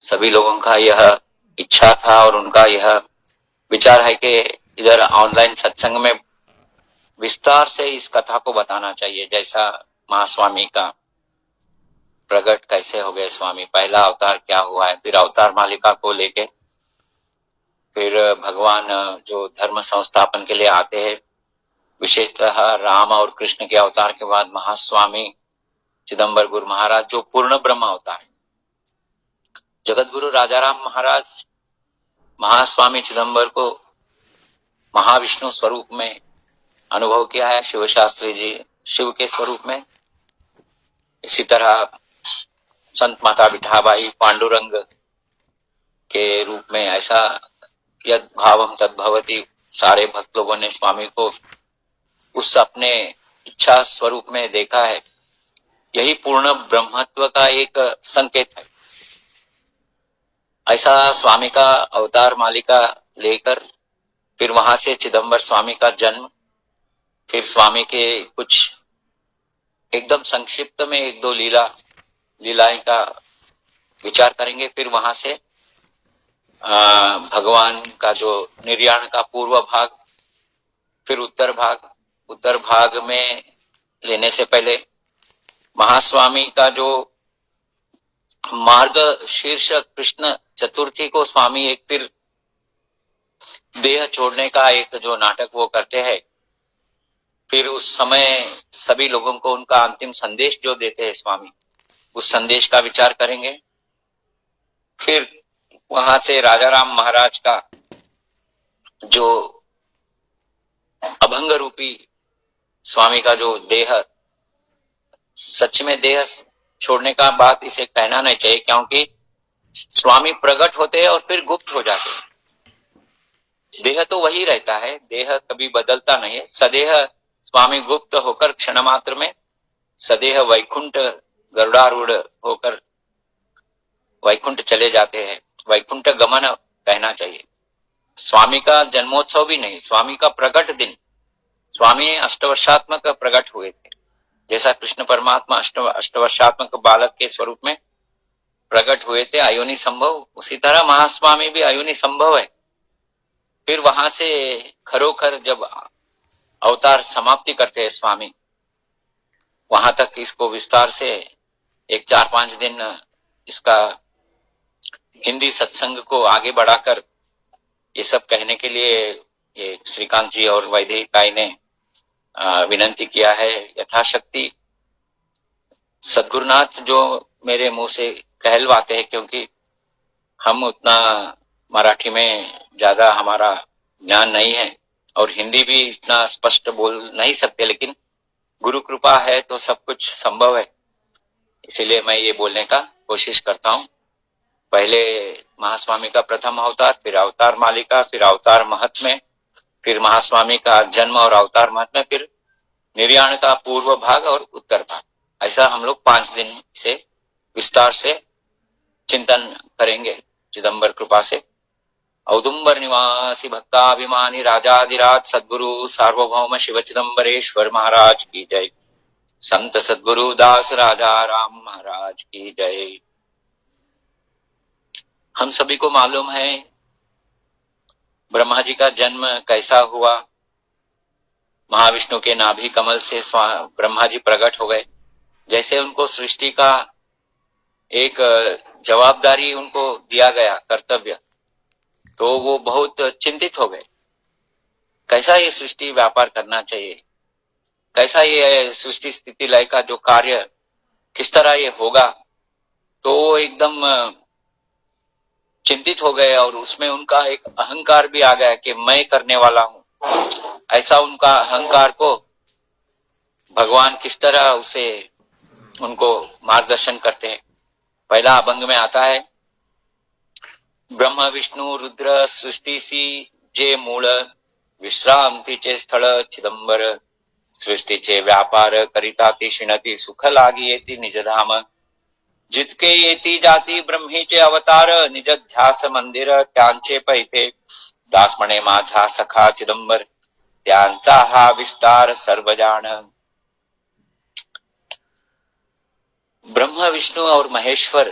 सभी लोगों का यह इच्छा था और उनका यह विचार है कि इधर ऑनलाइन सत्संग में विस्तार से इस कथा को बताना चाहिए, जैसा महास्वामी का प्रकट कैसे हो गए स्वामी, पहला अवतार क्या हुआ है, फिर अवतार मालिका को लेके फिर भगवान जो धर्म संस्थापन के लिए आते हैं, विशेषतः राम और कृष्ण के अवतार के बाद महास्वामी चिदंबर गुरु महाराज जो पूर्ण ब्रह्म अवतार, जगत गुरु राजाराम महाराज महास्वामी चिदंबर को महाविष्णु स्वरूप में अनुभव किया है, शिव शास्त्री जी शिव के स्वरूप में। इसी तरह संत माता बिठाबाई पांडुरंग के रूप में, ऐसा यद भावम तद भवति, सारे भक्त लोगों ने स्वामी को उस अपने इच्छा स्वरूप में देखा है। यही पूर्ण ब्रह्मत्व का एक संकेत है। ऐसा स्वामी का अवतार मालिका लेकर फिर वहां से चिदंबर स्वामी का जन्म, फिर स्वामी के कुछ एकदम संक्षिप्त में एक दो लीलाएं का विचार करेंगे। फिर वहां से भगवान का जो निर्याण का पूर्व भाग, फिर उत्तर भाग में लेने से पहले महास्वामी का जो मार्ग शीर्ष कृष्ण चतुर्थी को स्वामी एक फिर देह छोड़ने का एक जो नाटक वो करते हैं, फिर उस समय सभी लोगों को उनका अंतिम संदेश जो देते हैं स्वामी, उस संदेश का विचार करेंगे। फिर वहां से राजाराम महाराज का जो अभंग रूपी स्वामी का जो देह, सच में देह छोड़ने का बात इसे कहना नहीं चाहिए, क्योंकि स्वामी प्रकट होते हैं और फिर गुप्त हो जाते हैं। देह तो वही रहता है, देह कभी बदलता नहीं है। सदेह स्वामी गुप्त होकर क्षण मात्र में सदेह वैकुंठ गरुड़ारूढ़ होकर वैकुंठ चले जाते हैं। वैकुंठ गमन कहना चाहिए। स्वामी का जन्मोत्सव भी नहीं, स्वामी का प्रकट दिन। स्वामी अष्टवर्षात्मक प्रकट हुए थे, जैसा कृष्ण परमात्मा अष्टवर्षात्मक बालक के स्वरूप में प्रकट हुए थे, अयोनि संभव, उसी तरह महास्वामी भी अयोनि संभव है। फिर वहां से खरोखर जब अवतार समाप्ति करते हैं स्वामी, वहां तक इसको विस्तार से एक 4-5 दिन इसका हिंदी सत्संग को आगे बढ़ाकर ये सब कहने के लिए ये श्रीकांत जी और वैदेहिकाई ने विनंती किया है। यथाशक्ति सद्गुरुनाथ जो मेरे मुंह से कहलवाते हैं, क्योंकि हम उतना मराठी में ज्यादा हमारा ज्ञान नहीं है और हिंदी भी इतना स्पष्ट बोल नहीं सकते, लेकिन गुरु कृपा है तो सब कुछ संभव है, इसीलिए मैं ये बोलने का कोशिश करता हूँ। पहले महास्वामी का प्रथम अवतार, फिर अवतार मालिका, फिर अवतार महत्म, फिर महास्वामी का जन्म और अवतार महत्म, फिर निर्याण का पूर्व भाग और उत्तर भाग। ऐसा हम लोग 5 दिन से विस्तार से चिंतन करेंगे चिदंबर कृपा से। औदुंबर निवासी भक्ताभिमानी राजाधिराज सद्गुरु सार्वभौम शिव चिदंबरेश्वर महाराज की जय। संत सद्गुरु दास राजा राम महाराज की जय। हम सभी को मालूम है ब्रह्मा जी का जन्म कैसा हुआ। महाविष्णु के नाभि कमल से ब्रह्मा जी प्रकट हो गए। जैसे उनको सृष्टि का एक जवाबदारी उनको दिया गया, कर्तव्य, तो वो बहुत चिंतित हो गए। कैसा ये सृष्टि व्यापार करना चाहिए, कैसा ये सृष्टि स्थिति लय का जो कार्य किस तरह ये होगा, तो वो एकदम चिंतित हो गए और उसमें उनका एक अहंकार भी आ गया कि मैं करने वाला हूं। ऐसा उनका अहंकार को भगवान किस तरह उसे उनको मार्गदर्शन करते हैं। पहला अभंग में आता है, ब्रह्म विष्णु रुद्र सृष्टि सी जे मूळ, विश्रांती चे स्थळ चिदंबर, सृष्टीचे व्यापार करिता ती शिणती, सुख लागी येती निजधाम, जितके येती जाती ब्रह्मीचे अवतार, निज ध्यास मंदिर त्यांचे पैते, दास म्हणे माझा सखा चिदंबर, त्यांचा हा विस्तार सर्व जाण। ब्रह्मा विष्णु और महेश्वर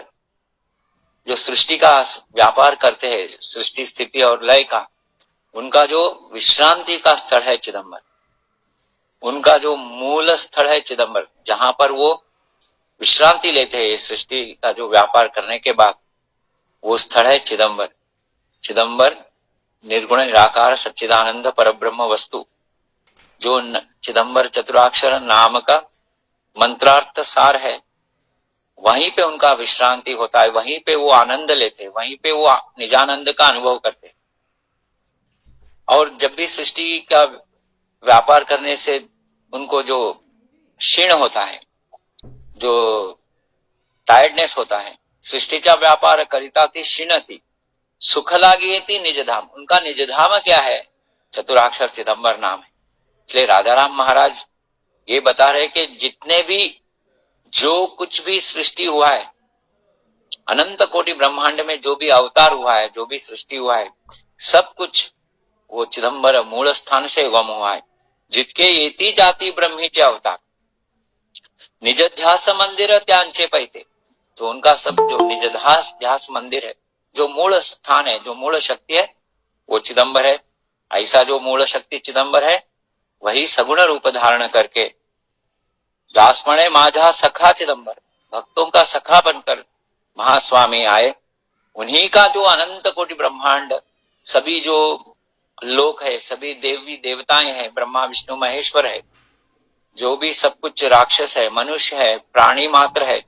जो सृष्टि का व्यापार करते हैं, सृष्टि स्थिति और लय का, उनका जो विश्रांति का स्थल है चिदंबर, उनका जो मूल स्थल है चिदंबर, जहां पर वो विश्रांति लेते हैं सृष्टि का जो व्यापार करने के बाद, वो स्थल है चिदंबर। चिदंबर निर्गुण निराकार सच्चिदानंद परब्रह्म वस्तु, जो चिदंबर चतुराक्षर नाम का मंत्रार्थ सार है, वहीं पे उनका विश्रांति होता है, वहीं पे वो आनंद लेते, वहीं पे वो निजानंद का अनुभव करते। और जब भी सृष्टि का व्यापार करने से उनको जो क्षीण होता है, जो टायर्डनेस होता है, सृष्टिचा व्यापार करिता थी क्षीण थी, सुख लागी थी निजधाम, उनका निजधाम क्या है? चतुराक्षर चिदंबर नाम है। इसलिए राजाराम महाराज ये बता रहे कि जितने भी जो कुछ भी सृष्टि हुआ है, अनंत कोटि ब्रह्मांड में जो भी अवतार हुआ है, जो भी सृष्टि हुआ है, सब कुछ वो चिदंबर मूल स्थान से उगम हुआ है। जितके येती जाति ब्रह्मीचे अवतार, निज ध्यास मंदिर त्यांचे पैते, तो उनका सब जो निज ध्यास मंदिर है, जो मूल स्थान है, जो मूल शक्ति है, वो चिदंबर है। ऐसा जो मूल शक्ति चिदंबर है, वही सगुण रूप धारण करके दासमणे माझा सखा चिदंबर, भक्तों का सखा बनकर महास्वामी आए। उन्हीं का जो अनंत कोटि ब्रह्मांड, सभी जो लोक है, सभी देवी देवताएं हैं, ब्रह्मा विष्णु महेश्वर है, जो भी सब कुछ राक्षस है, मनुष्य है, प्राणी मात्र है,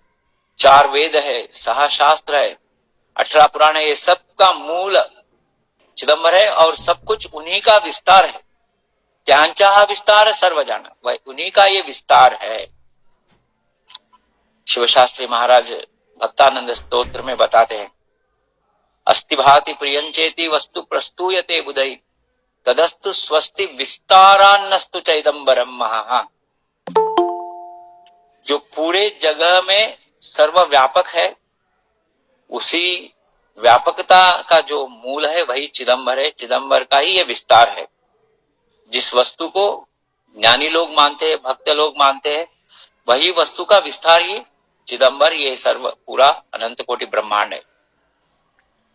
4 वेद है, 6 शास्त्र है, 18 पुराण है, ये सब का मूल चिदंबर है और सब कुछ उन्हीं का विस्तार है। त्यांचा विस्तार सर्वजान, वह उन्हीं का ये विस्तार है। शिवशास्त्री महाराज भक्तानंद स्तोत्र में बताते हैं, अस्ति भाति प्रियंचेति वस्तु प्रस्तूयते बुधई, तदस्तु स्वस्ति विस्तारान्नस्तु चैदंबरम महा। जो पूरे जगह में सर्वव्यापक है, उसी व्यापकता का जो मूल है वही चिदंबर है। चिदंबर का ही ये विस्तार है। जिस वस्तु को ज्ञानी लोग मानते हैं, भक्त लोग मानते हैं, वही वस्तु का विस्तार ही चिदंबर, ये सर्व पूरा अनंत कोटि ब्रह्मांड है।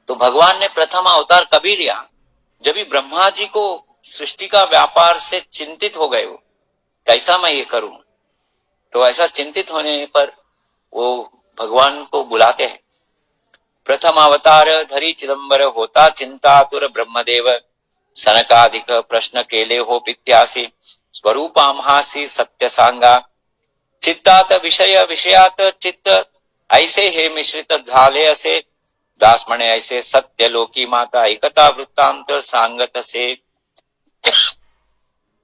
तो भगवान ने प्रथम अवतार कभी लिया? जब भी ब्रह्मा जी को सृष्टि का व्यापार से चिंतित हो गए, वो कैसा मैं ये करूं, तो ऐसा चिंतित होने पर वो भगवान को बुलाते हैं। प्रथम अवतार धरी चिदंबर होता चिंतातुर ब्रह्मदेव, सनकादिक प्रश्न केले हो पित्यासी, स्वरूपामहासी सत्य सांगा, चित्तात विषय विषयात चित्त, ऐसे हे मिश्रित झाले असे, दास म्हणे ऐसे सत्य लोकी माता, ऐकता वृत्तांत सांगत से।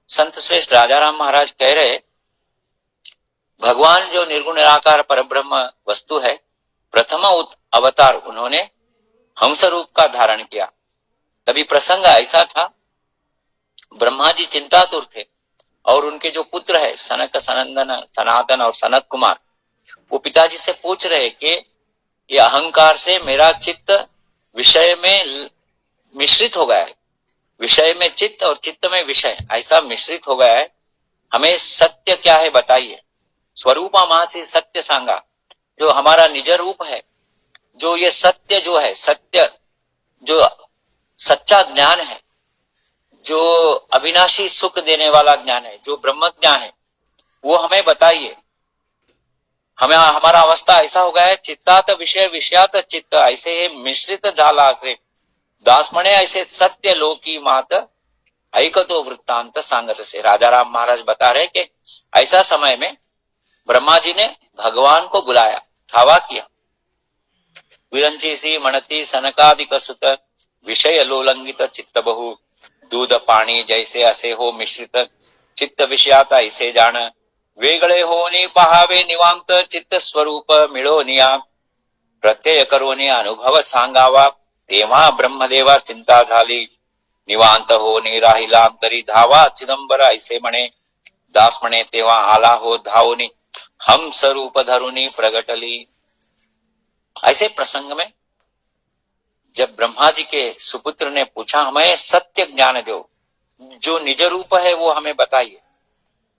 संत श्रेष्ठ राजाराम महाराज कह रहे, भगवान जो निर्गुण निराकार परब्रह्म वस्तु है, प्रथम अवतार उन्होंने हंस रूप का धारण किया। तभी प्रसंग ऐसा था, ब्रह्मा जी चिंतातुर थे और उनके जो पुत्र है सनक, सनंदन, सनातन और सनत कुमार, वो पिताजी से पूछ रहे कि ये अहंकार से मेरा चित्त विषय में मिश्रित हो गया है, विषय में चित्त और चित्त में विषय ऐसा मिश्रित हो गया है, हमें सत्य क्या है बताइए। स्वरूपा मां से सत्य सांगा, जो हमारा निज रूप है, जो ये सत्य जो है, सत्य जो सच्चा ज्ञान है, जो अविनाशी सुख देने वाला ज्ञान है, जो ब्रह्म ज्ञान है, वो हमें बताइए। हमें हमारा अवस्था ऐसा हो गया है, चित्तात विषय विषयात चित्त ऐसे मिश्रित झाला से, दास म्हणे ऐसे सत्य लोकी मात, ऐकतो वृत्तांत सांगत से। राजाराम महाराज बता रहे कि ऐसा समय में ब्रह्मा जी ने भगवान को बुलाया, धावा किया। विरंची सी मणति सनकादिक सुत, विषय लोलंगित चित्त बहु, दूध पाणी जैसे असे हो मिश्रित, चित्त विषयात ऐसे जाण, वेगळे होनी पहावे निवांत, चित्त स्वरूप मिळोनिया, प्रत्यय करोनी अनुभव सांगावा, तेव्हा ब्रह्मदेवा चिंता झाली, निवांत होनी राहिला अंतरी धावा, चिदंबर ऐसे म्हणे, दास म्हणे तेव्हा आला हो धावनी, हम स्वरूप धरुनी प्रगटली। ऐसे प्रसंग में जब ब्रह्मा जी के सुपुत्र ने पूछा, हमें सत्य ज्ञान दो, जो निज रूप है वो हमें बताइए।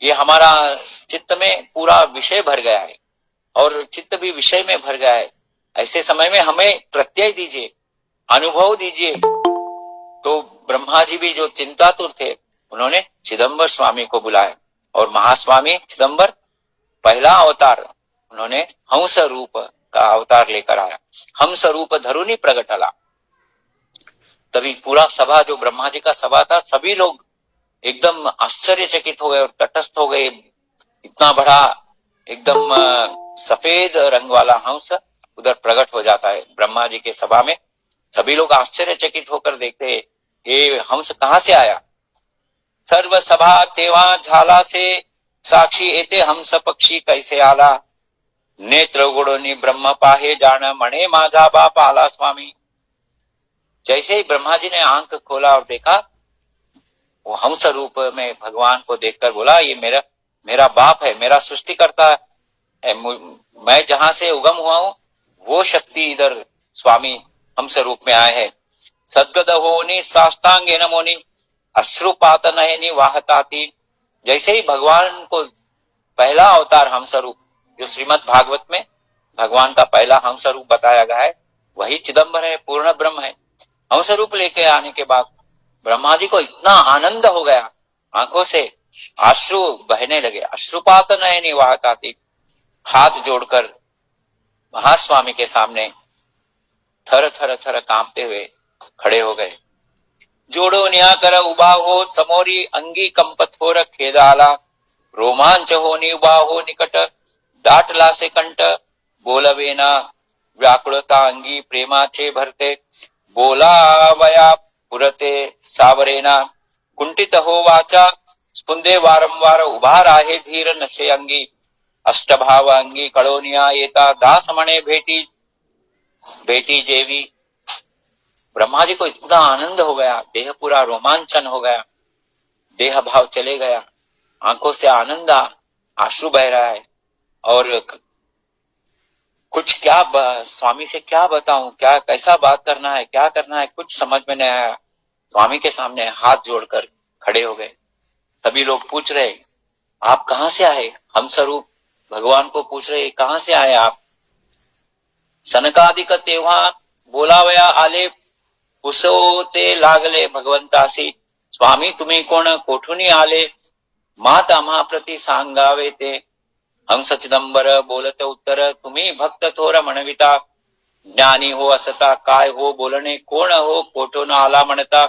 ये हमारा चित्त में पूरा विषय भर गया है और चित्त भी विषय में भर गया है, ऐसे समय में हमें प्रत्यय दीजिए, अनुभव दीजिए। तो ब्रह्मा जी भी जो चिंतातुर थे, उन्होंने चिदंबर स्वामी को बुलाया, और महास्वामी चिदंबर पहला अवतार, उन्होंने हंस रूप का अवतार लेकर आया। हंस रूप धरुनी प्रगटला। तभी पूरा सभा, जो ब्रह्मा जी का सभा था, सभी लोग एकदम आश्चर्यचकित हो गए और तटस्थ हो गए। इतना बड़ा एकदम सफेद रंग वाला हंस उधर प्रकट हो जाता है ब्रह्मा जी के सभा में। सभी लोग आश्चर्यचकित होकर देखते, ये हंस कहां से आया। सर्व सभा तेवा झाला से, साक्षी एते हंस पक्षी कैसे आला। नेत्र गुणोनी ब्रह्म पाहे, जान मणे माझा बाप आला स्वामी। जैसे ही ब्रह्मा जी ने आंख खोला और देखा, वो हंस रूप में भगवान को देखकर बोला, ये मेरा बाप है, मेरा सृष्टिकर्ता है। मैं जहां से उगम हुआ हूं, वो शक्ति इधर स्वामी हंस रूप में आए हैं। सद्गत होनी साष्टांगे नमोनि, अश्रुपात नयनी वाहताती। जैसे ही भगवान को पहला अवतार हंस रूप, जो श्रीमद् भागवत में भगवान का पहला हंस रूप बताया गया है, वही चिदंबर है, पूर्ण ब्रह्म है। हंस रूप लेके आने के बाद ब्रह्मा जी को इतना आनंद हो गया, आंखों से अश्रु बहने लगे। अश्रुपात नयनी वाहताती। हाथ जोड़कर महास्वामी के सामने थर थर थर कांपते हुए खड़े हो गए। जोड़ो न्या कर उबा हो, समोरी अंगी कंपत हो खेदाला। रोमांच हो उबा हो निकट, दाटला से कंठ। बोलवे ना व्याकुलता अंगी, प्रेमाचे भरते। बोला वया पुरते सावरेना, कुंठित हो वाचा। स्पुंदे वारंवार उभा राहे धीर नसे अंगी। अष्टभाव अंगी कड़ोनिया येता, दास मणे बेटी जेवी। ब्रह्मा जी को इतना आनंद हो गया, देह पूरा रोमांचन हो गया, देह भाव चले गया, आंखों से आनंद आंसू बह रहा है। और कुछ क्या स्वामी से क्या बताऊं, क्या कैसा बात करना है, क्या करना है, कुछ समझ में नहीं आया। स्वामी के सामने हाथ जोड़कर खड़े हो गए। सभी लोग पूछ रहे, आप कहां से आए। हम स्वरूप भगवान को पूछ रहे, कहां से आए आप। सनकादिक तेव्हा बोलावया आले, उसो ते लागले भगवंतासी। स्वामी तुम्ही कोण, कोठून आले, मात आम्हा प्रति सांगावे ते। हंस चिदंबर बोलत उत्तर, तुम्ही भक्त थोर म्हणविता। ज्ञानी हो असता, काय हो बोलणे, कोण हो कोठून आला म्हणता।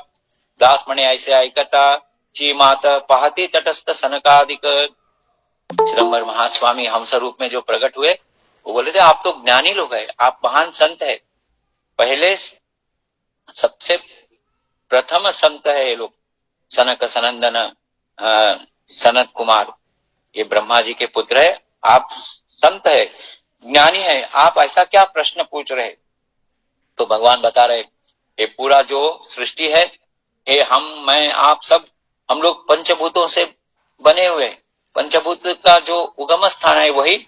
दास म्हणे ऐसे ऐकता, ची मात पाहती तटस्थ सनकादिक। चिदंबर महास्वामी हंस रूप में जो प्रकट हुए, वो बोले थे, आप तो ज्ञानी लोग हैं, आप महान संत है। पहले सबसे प्रथम संत है ये लोग, सनक सनंदन सनत कुमार, ये ब्रह्मा जी के पुत्र है। आप संत है, ज्ञानी है, आप ऐसा क्या प्रश्न पूछ रहे। तो भगवान बता रहे, ये पूरा जो सृष्टि है, ये मैं आप सब, हम लोग पंचभूतों से बने हुए। पंचभूत का जो उगम स्थान है वही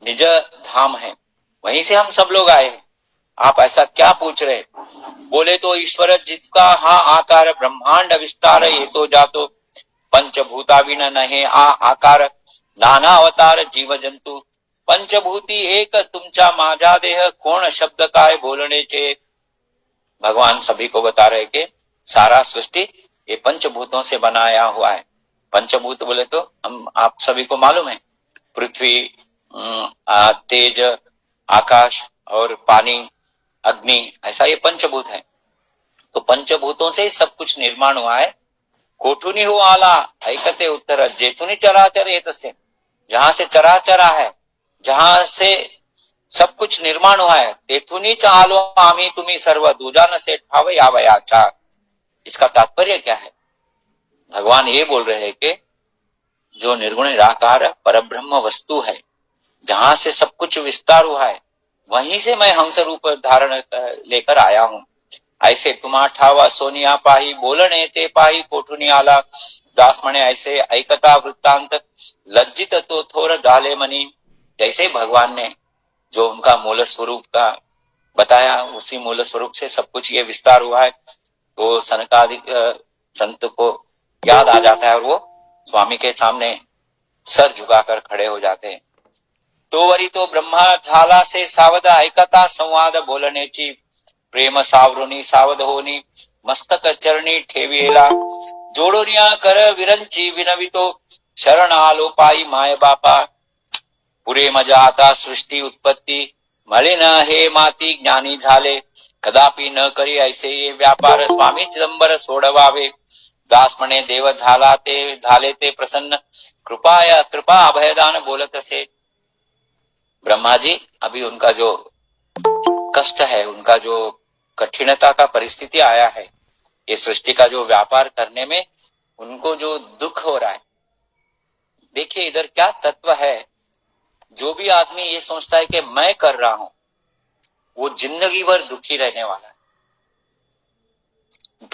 निज धाम है, वहीं से हम सब लोग आए। आप ऐसा क्या पूछ रहे। बोले तो ईश्वर जिसका हा आकार, ब्रह्मांड विस्तार ये तो जातो। पंचभूता बिना नहे आकार, नाना अवतार जीव जंतु। पंचभूती एक तुमचा माझा देह, कोण शब्द काय बोलणेचे। भगवान सभी को बता रहे कि सारा सृष्टि ये पंचभूतों से बनाया हुआ है। पंचभूत बोले तो हम आप सभी को मालूम है, पृथ्वी, तेज, आकाश और पानी, अग्नि, ऐसा ये पंचभूत है। तो पंचभूतों से ही सब कुछ निर्माण हुआ है। कोठुनी हो आला ऐकते उत्तर, जेथुनी चराचर ये तस्य। जहां से चराचरा है, जहां से सब कुछ निर्माण हुआ है, तेथुनीच आलो आम्ही तुम्ही सर्व, दूजा न से ठाव यावयाचा। इसका तात्पर्य क्या है। भगवान ये बोल रहे हैं कि जो निर्गुण निराकार परब्रह्म वस्तु है, जहां से सब कुछ विस्तार हुआ है, वहीं से मैं हंस रूप धारण लेकर आया हूं। ऐसे तुम्हा ठावा सोनिया पाही, बोलणे ते पाही कोठुनी आला। दास म्हणे ऐसे ऐकता वृत्तांत, लज्जित तो थोर झाले मनी। जैसे भगवान ने जो उनका मूल स्वरूप का बताया, उसी मूल स्वरूप से सब कुछ ये विस्तार हुआ है। तो सनकादिक संत को याद आ जाता है और वो स्वामी के सामने सर झुकाकर खड़े हो जाते हैं। तो वरी तो ब्रह्मा झाला से सावध ऐकता संवाद बोलण्याची प्रेम सावरुनी सावध होनी मस्तक चरणी ठेविला जोडोनिया कर विरंची विनवितो शरण आलो पायी माय बापा पुरे मजा आता सृष्टी उत्पत्ती मळे न हे माती ज्ञानी झाले कदापि न करी ऐसे ये व्यापार स्वामी चिदंबर सोडवावे दास म्हणे देव झाले ते प्रसन्न कृपा अभयदान बोलत असे। ब्रह्मा जी अभी उनका जो कष्ट है, उनका जो कठिनता का परिस्थिति आया है, ये सृष्टि का जो व्यापार करने में उनको जो दुख हो रहा है, देखिए इधर क्या तत्व है। जो भी आदमी ये सोचता है कि मैं कर रहा हूं, वो जिंदगी भर दुखी रहने वाला है।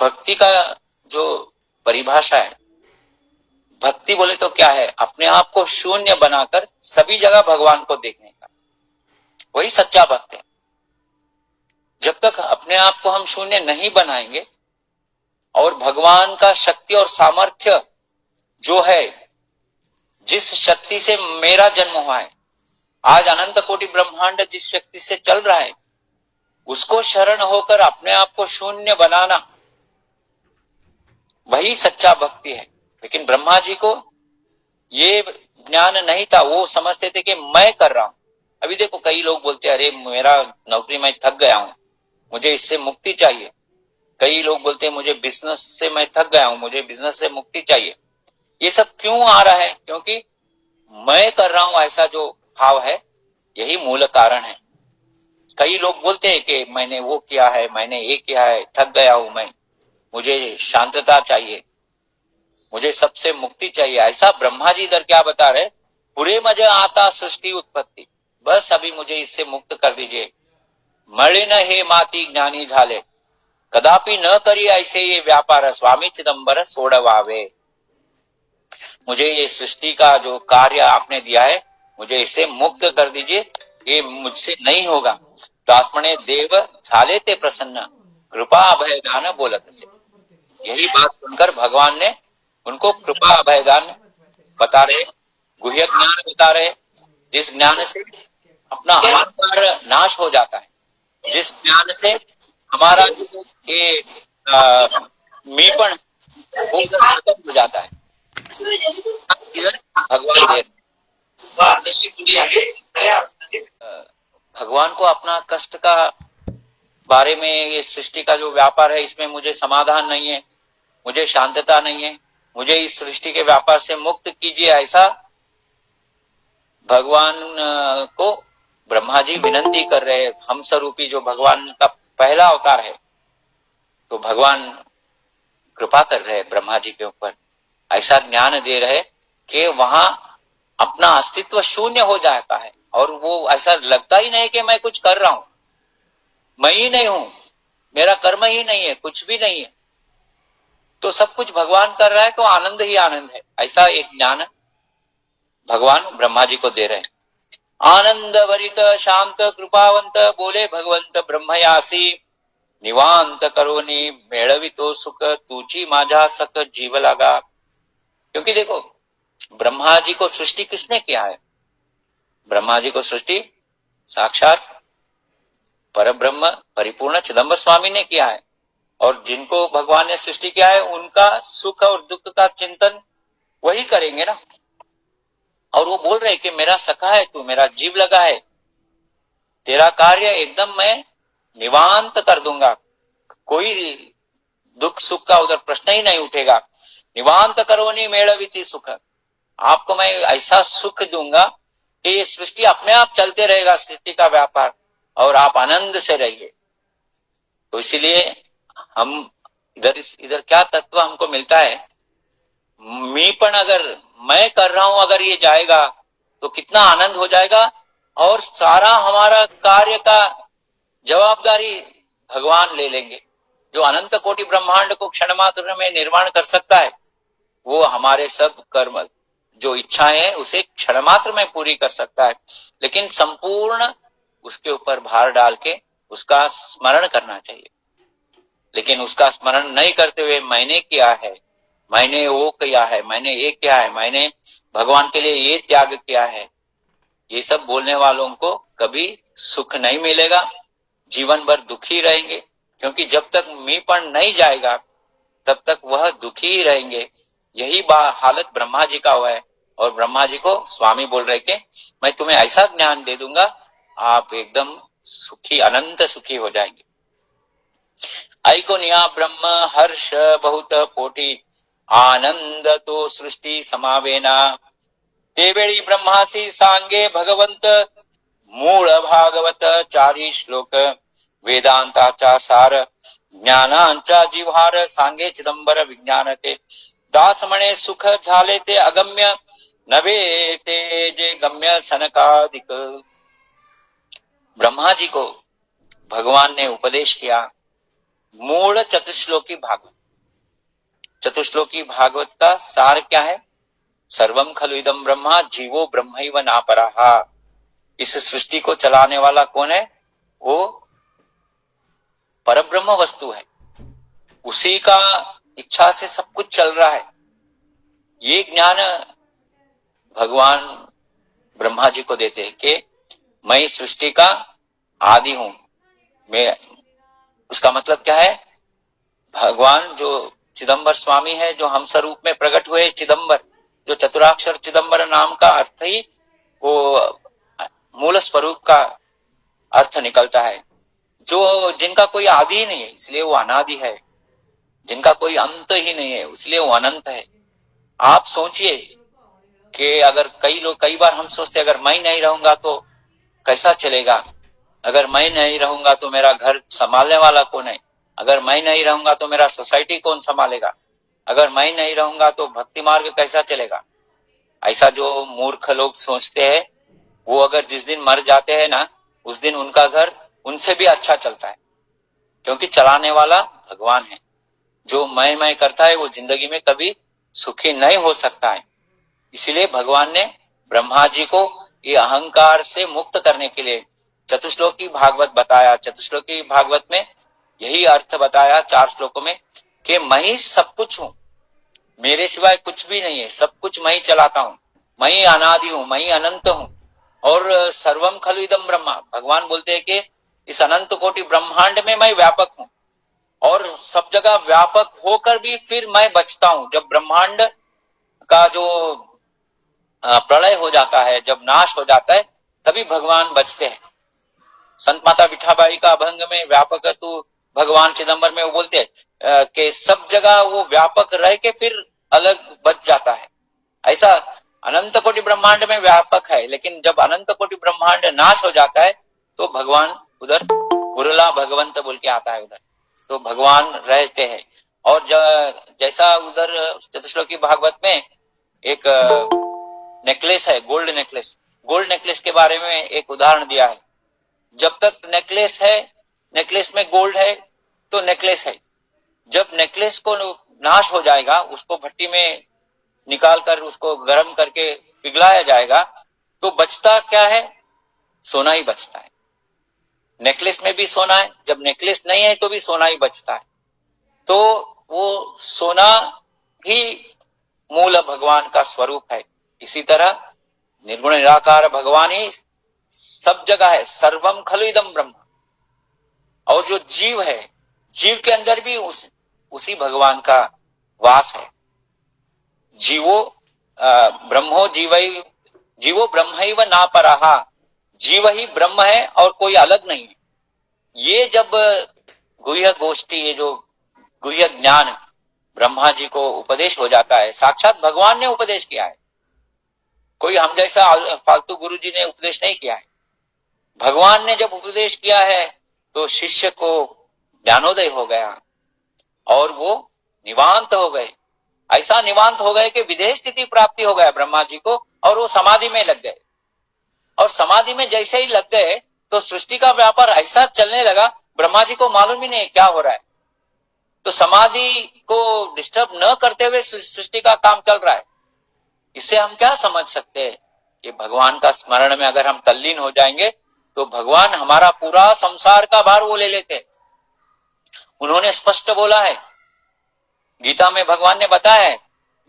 भक्ति का जो परिभाषा है, भक्ति बोले तो क्या है, अपने आप को शून्य बनाकर सभी जगह भगवान को देखने का, वही सच्चा भक्त है। जब तक अपने आप को हम शून्य नहीं बनाएंगे और भगवान का शक्ति और सामर्थ्य जो है, जिस शक्ति से मेरा जन्म हुआ है, आज अनंत कोटि ब्रह्मांड जिस शक्ति से चल रहा है, उसको शरण होकर अपने आप को शून्य बनाना, वही सच्चा भक्ति है। लेकिन ब्रह्मा जी को ये ज्ञान नहीं था, वो समझते थे कि मैं कर रहा हूं। अभी देखो कई लोग बोलते हैं, अरे मेरा नौकरी में थक गया हूं, मुझे इससे मुक्ति चाहिए। कई लोग बोलते हैं मुझे बिजनेस से मैं थक गया हूं, मुझे बिजनेस से मुक्ति चाहिए। ये सब क्यों आ रहा है? क्योंकि मैं कर रहा हूं ऐसा जो भाव है, यही मूल कारण है। कई लोग बोलते हैं कि मैंने वो किया है, मैंने ये किया है, थक गया हूं मैं, मुझे शांतता चाहिए, मुझे सबसे मुक्ति चाहिए। ऐसा ब्रह्मा जी इधर क्या बता रहे, पूरे मजे आता सृष्टि उत्पत्ति, बस अभी मुझे इससे मुक्त कर दीजिए। मळे न हे माती ज्ञानी झाले कदापि न करी ऐसे ये व्यापार स्वामी चिदंबर सोडवावे। मुझे ये सृष्टि का जो कार्य आपने दिया है, मुझे इसे मुक्त कर दीजिए, ये मुझसे नहीं होगा। दास म्हणे देव झाले ते प्रसन्न कृपा अभयदान बोलत असे। यही बात सुनकर भगवान ने उनको कृपा अभयदान बता रहे, गुह्य ज्ञान बता रहे, जिस ज्ञान से अपना अहंकार नाश हो जाता है, जिस ज्ञान से हमारा जो ये मीपण वो खत्म हो जाता है। भगवान भगवान को अपना कष्ट का बारे में, ये सृष्टि का जो व्यापार है, इसमें मुझे समाधान नहीं है, मुझे शांतता नहीं है, मुझे इस सृष्टि के व्यापार से मुक्त कीजिए, ऐसा भगवान को ब्रह्मा जी विनंती कर रहे हैं। हम स्वरूपी जो भगवान का पहला अवतार है, तो भगवान कृपा कर रहे हैं ब्रह्मा जी के ऊपर, ऐसा ज्ञान दे रहे कि वहां अपना अस्तित्व शून्य हो जाता है और वो ऐसा लगता ही नहीं कि मैं कुछ कर रहा हूं, मैं ही नहीं हूं, मेरा कर्म ही नहीं है, कुछ भी नहीं है, तो सब कुछ भगवान कर रहा है, तो आनंद ही आनंद है। ऐसा एक ज्ञान भगवान ब्रह्मा जी को दे रहे हैं। आनंद वरित शांत कृपावंत बोले भगवंत ब्रह्मयासी निवांत करोनी मेळवितो सुख तुझी माझा सक जीव लागा। क्योंकि देखो ब्रह्मा जी को सृष्टि किसने किया है? ब्रह्मा जी को सृष्टि साक्षात परब्रह्म परिपूर्ण चिदंबर स्वामी ने किया है, और जिनको भगवान ने सृष्टि किया है उनका सुख और दुख का चिंतन वही करेंगे ना। और वो बोल रहे कि मेरा सखा है तू, मेरा जीव लगा है, तेरा कार्य एकदम मैं निवांत कर दूंगा, कोई दुख सुख का उधर प्रश्न ही नहीं उठेगा। निवांत करोनी मेळविती सुख, आपको मैं ऐसा सुख दूंगा कि ये सृष्टि अपने आप चलते रहेगा, सृष्टि का व्यापार, और आप आनंद से रहिए। तो इसीलिए हम इधर क्या तत्व हमको मिलता है, मीपण अगर मैं कर रहा हूं अगर ये जाएगा तो कितना आनंद हो जाएगा, और सारा हमारा कार्य का जवाबदारी भगवान ले लेंगे। जो अनंत कोटि ब्रह्मांड को क्षण मात्र में निर्माण कर सकता है, वो हमारे सब कर्म जो इच्छाएं हैं उसे क्षण मात्र में पूरी कर सकता है। लेकिन संपूर्ण उसके ऊपर भार डाल के उसका स्मरण करना चाहिए। लेकिन उसका स्मरण नहीं करते हुए मैंने किया है, मैंने वो किया है, मैंने ये किया है, मैंने भगवान के लिए ये त्याग किया है, ये सब बोलने वालों को कभी सुख नहीं मिलेगा, जीवन भर दुखी रहेंगे, क्योंकि जब तक मीपण नहीं जाएगा तब तक वह दुखी ही रहेंगे। यही हालत ब्रह्मा जी का हुआ है। और ब्रह्मा जी को स्वामी बोल रहे कि मैं तुम्हें ऐसा ज्ञान दे दूंगा, आप एकदम सुखी, अनंत सुखी हो जाएंगे। ऐकोनिया ब्रह्म हर्ष बहुत कोटि, आनंद तो सृष्टि समावेना, देवेळी ब्रह्मासी सांगे भगवंत, मूळ भागवत चारी श्लोक, वेदांताचा सार, ज्ञानांचा जिव्हार, सांगे चिदंबर विज्ञान ते, दास म्हणे सुख झाले ते अगम्य, नवे ते जे गम्य सनकादिक। ब्रह्मा जी को भगवान ने उपदेश किया मूल चतुश्लोकी भागवत। चतुश्लोकी भागवत का सार क्या है? सर्वम खलु इदम ब्रह्मा, जीवो ब्रह्मैव नापरः। इस सृष्टि को चलाने वाला कौन है? वो परब्रह्म वस्तु है, उसी का इच्छा से सब कुछ चल रहा है। ये ज्ञान भगवान ब्रह्मा जी को देते हैं कि मैं इस सृष्टि का आदि हूं। मैं, उसका मतलब क्या है? भगवान जो चिदंबर स्वामी है, जो हम स्वरूप में प्रकट हुए चिदंबर, जो चतुराक्षर चिदंबर नाम का अर्थ ही वो मूल स्वरूप का अर्थ निकलता है। जो जिनका कोई आदि ही नहीं है इसलिए वो अनादि है, जिनका कोई अंत ही नहीं है इसलिए वो अनंत है। आप सोचिए कि अगर कई बार हम सोचते अगर मैं नहीं रहूंगा तो कैसा चलेगा, अगर मैं नहीं रहूंगा तो मेरा घर संभालने वाला कौन है, अगर मैं नहीं रहूंगा तो मेरा सोसाइटी कौन संभालेगा, अगर मैं नहीं रहूंगा तो भक्ति मार्ग कैसा चलेगा। ऐसा जो मूर्ख लोग सोचते हैं, वो अगर जिस दिन मर जाते हैं ना, उस दिन उनका घर उनसे भी अच्छा चलता है, क्योंकि चलाने वाला भगवान है। जो मैं करता है वो जिंदगी में कभी सुखी नहीं हो सकता है। इसीलिए भगवान ने ब्रह्मा जी को ये अहंकार से मुक्त करने के लिए चतुश्लोकी भागवत बताया। चतुश्लोकी भागवत में यही अर्थ बताया 4 श्लोकों में कि मैं ही सब कुछ हूं, मेरे सिवाय कुछ भी नहीं है, सब कुछ मैं ही चलाता हूं, मैं ही अनादि हूं, मैं ही अनंत हूं। और सर्वम खलु इदम ब्रह्मा, भगवान बोलते हैं कि इस अनंत कोटि ब्रह्मांड में मैं व्यापक हूं, और सब जगह व्यापक होकर भी फिर मैं बचता हूं। जब ब्रह्मांड का जो प्रलय हो जाता है, जब नाश हो जाता है, तभी भगवान बचते हैं। संत माता विठाबाई का अभंग में व्यापक तू भगवान चिदंबर में वो बोलते हैं कि सब जगह वो व्यापक रह के फिर अलग बच जाता है। ऐसा अनंत कोटि ब्रह्मांड में व्यापक है, लेकिन जब अनंत कोटि ब्रह्मांड नाश हो जाता है तो भगवान उधर उरला भगवंत बोल के आता है उधर, तो भगवान रहते हैं। और जैसा उधर चतुश्लोकी भागवत में एक नेकलेस है, गोल्ड नेकलेस, गोल्ड नेकलेस के बारे में एक उदाहरण दिया है। जब तक नेकलेस है, नेकलेस में गोल्ड है तो नेकलेस है। जब नेकलेस को नाश हो जाएगा, उसको भट्टी में निकाल कर उसको गर्म करके पिघलाया जाएगा, तो बचता क्या है? सोना ही बचता है। नेकलेस में भी सोना है, जब नेकलेस नहीं है तो भी सोना ही बचता है। तो वो सोना ही मूल भगवान का स्वरूप है। इसी तरह निर्गुण निराकार भगवान ही सब जगह है, सर्वम खलु इदम ब्रह्म। और जो जीव है, जीव के अंदर भी उसी भगवान का वास है। जीवो ब्रह्मो जीवो ब्रह्मैव नापरः, जीव ही ब्रह्म है और कोई अलग नहीं है। ये जब गुह्य गोष्ठी, ये जो गुह्य ज्ञान ब्रह्मा जी को उपदेश हो जाता है, साक्षात भगवान ने उपदेश किया है, कोई हम जैसा फालतू गुरु जी ने उपदेश नहीं किया है। भगवान ने जब उपदेश किया है तो शिष्य को ज्ञानोदय हो गया और वो निवांत हो गए। ऐसा निवांत हो गए कि विधेय स्थिति प्राप्ति हो गया ब्रह्मा जी को, और वो समाधि में लग गए। और समाधि में जैसे ही लग गए तो सृष्टि का व्यापार ऐसा चलने लगा, ब्रह्मा जी को मालूम ही नहीं क्या हो रहा है। तो समाधि को डिस्टर्ब न करते हुए सृष्टि का काम चल रहा है। इससे हम क्या समझ सकते हैं कि भगवान का स्मरण में अगर हम तल्लीन हो जाएंगे तो भगवान हमारा पूरा संसार का भार वो ले लेते। उन्होंने स्पष्ट बोला है, गीता में भगवान ने बताया है,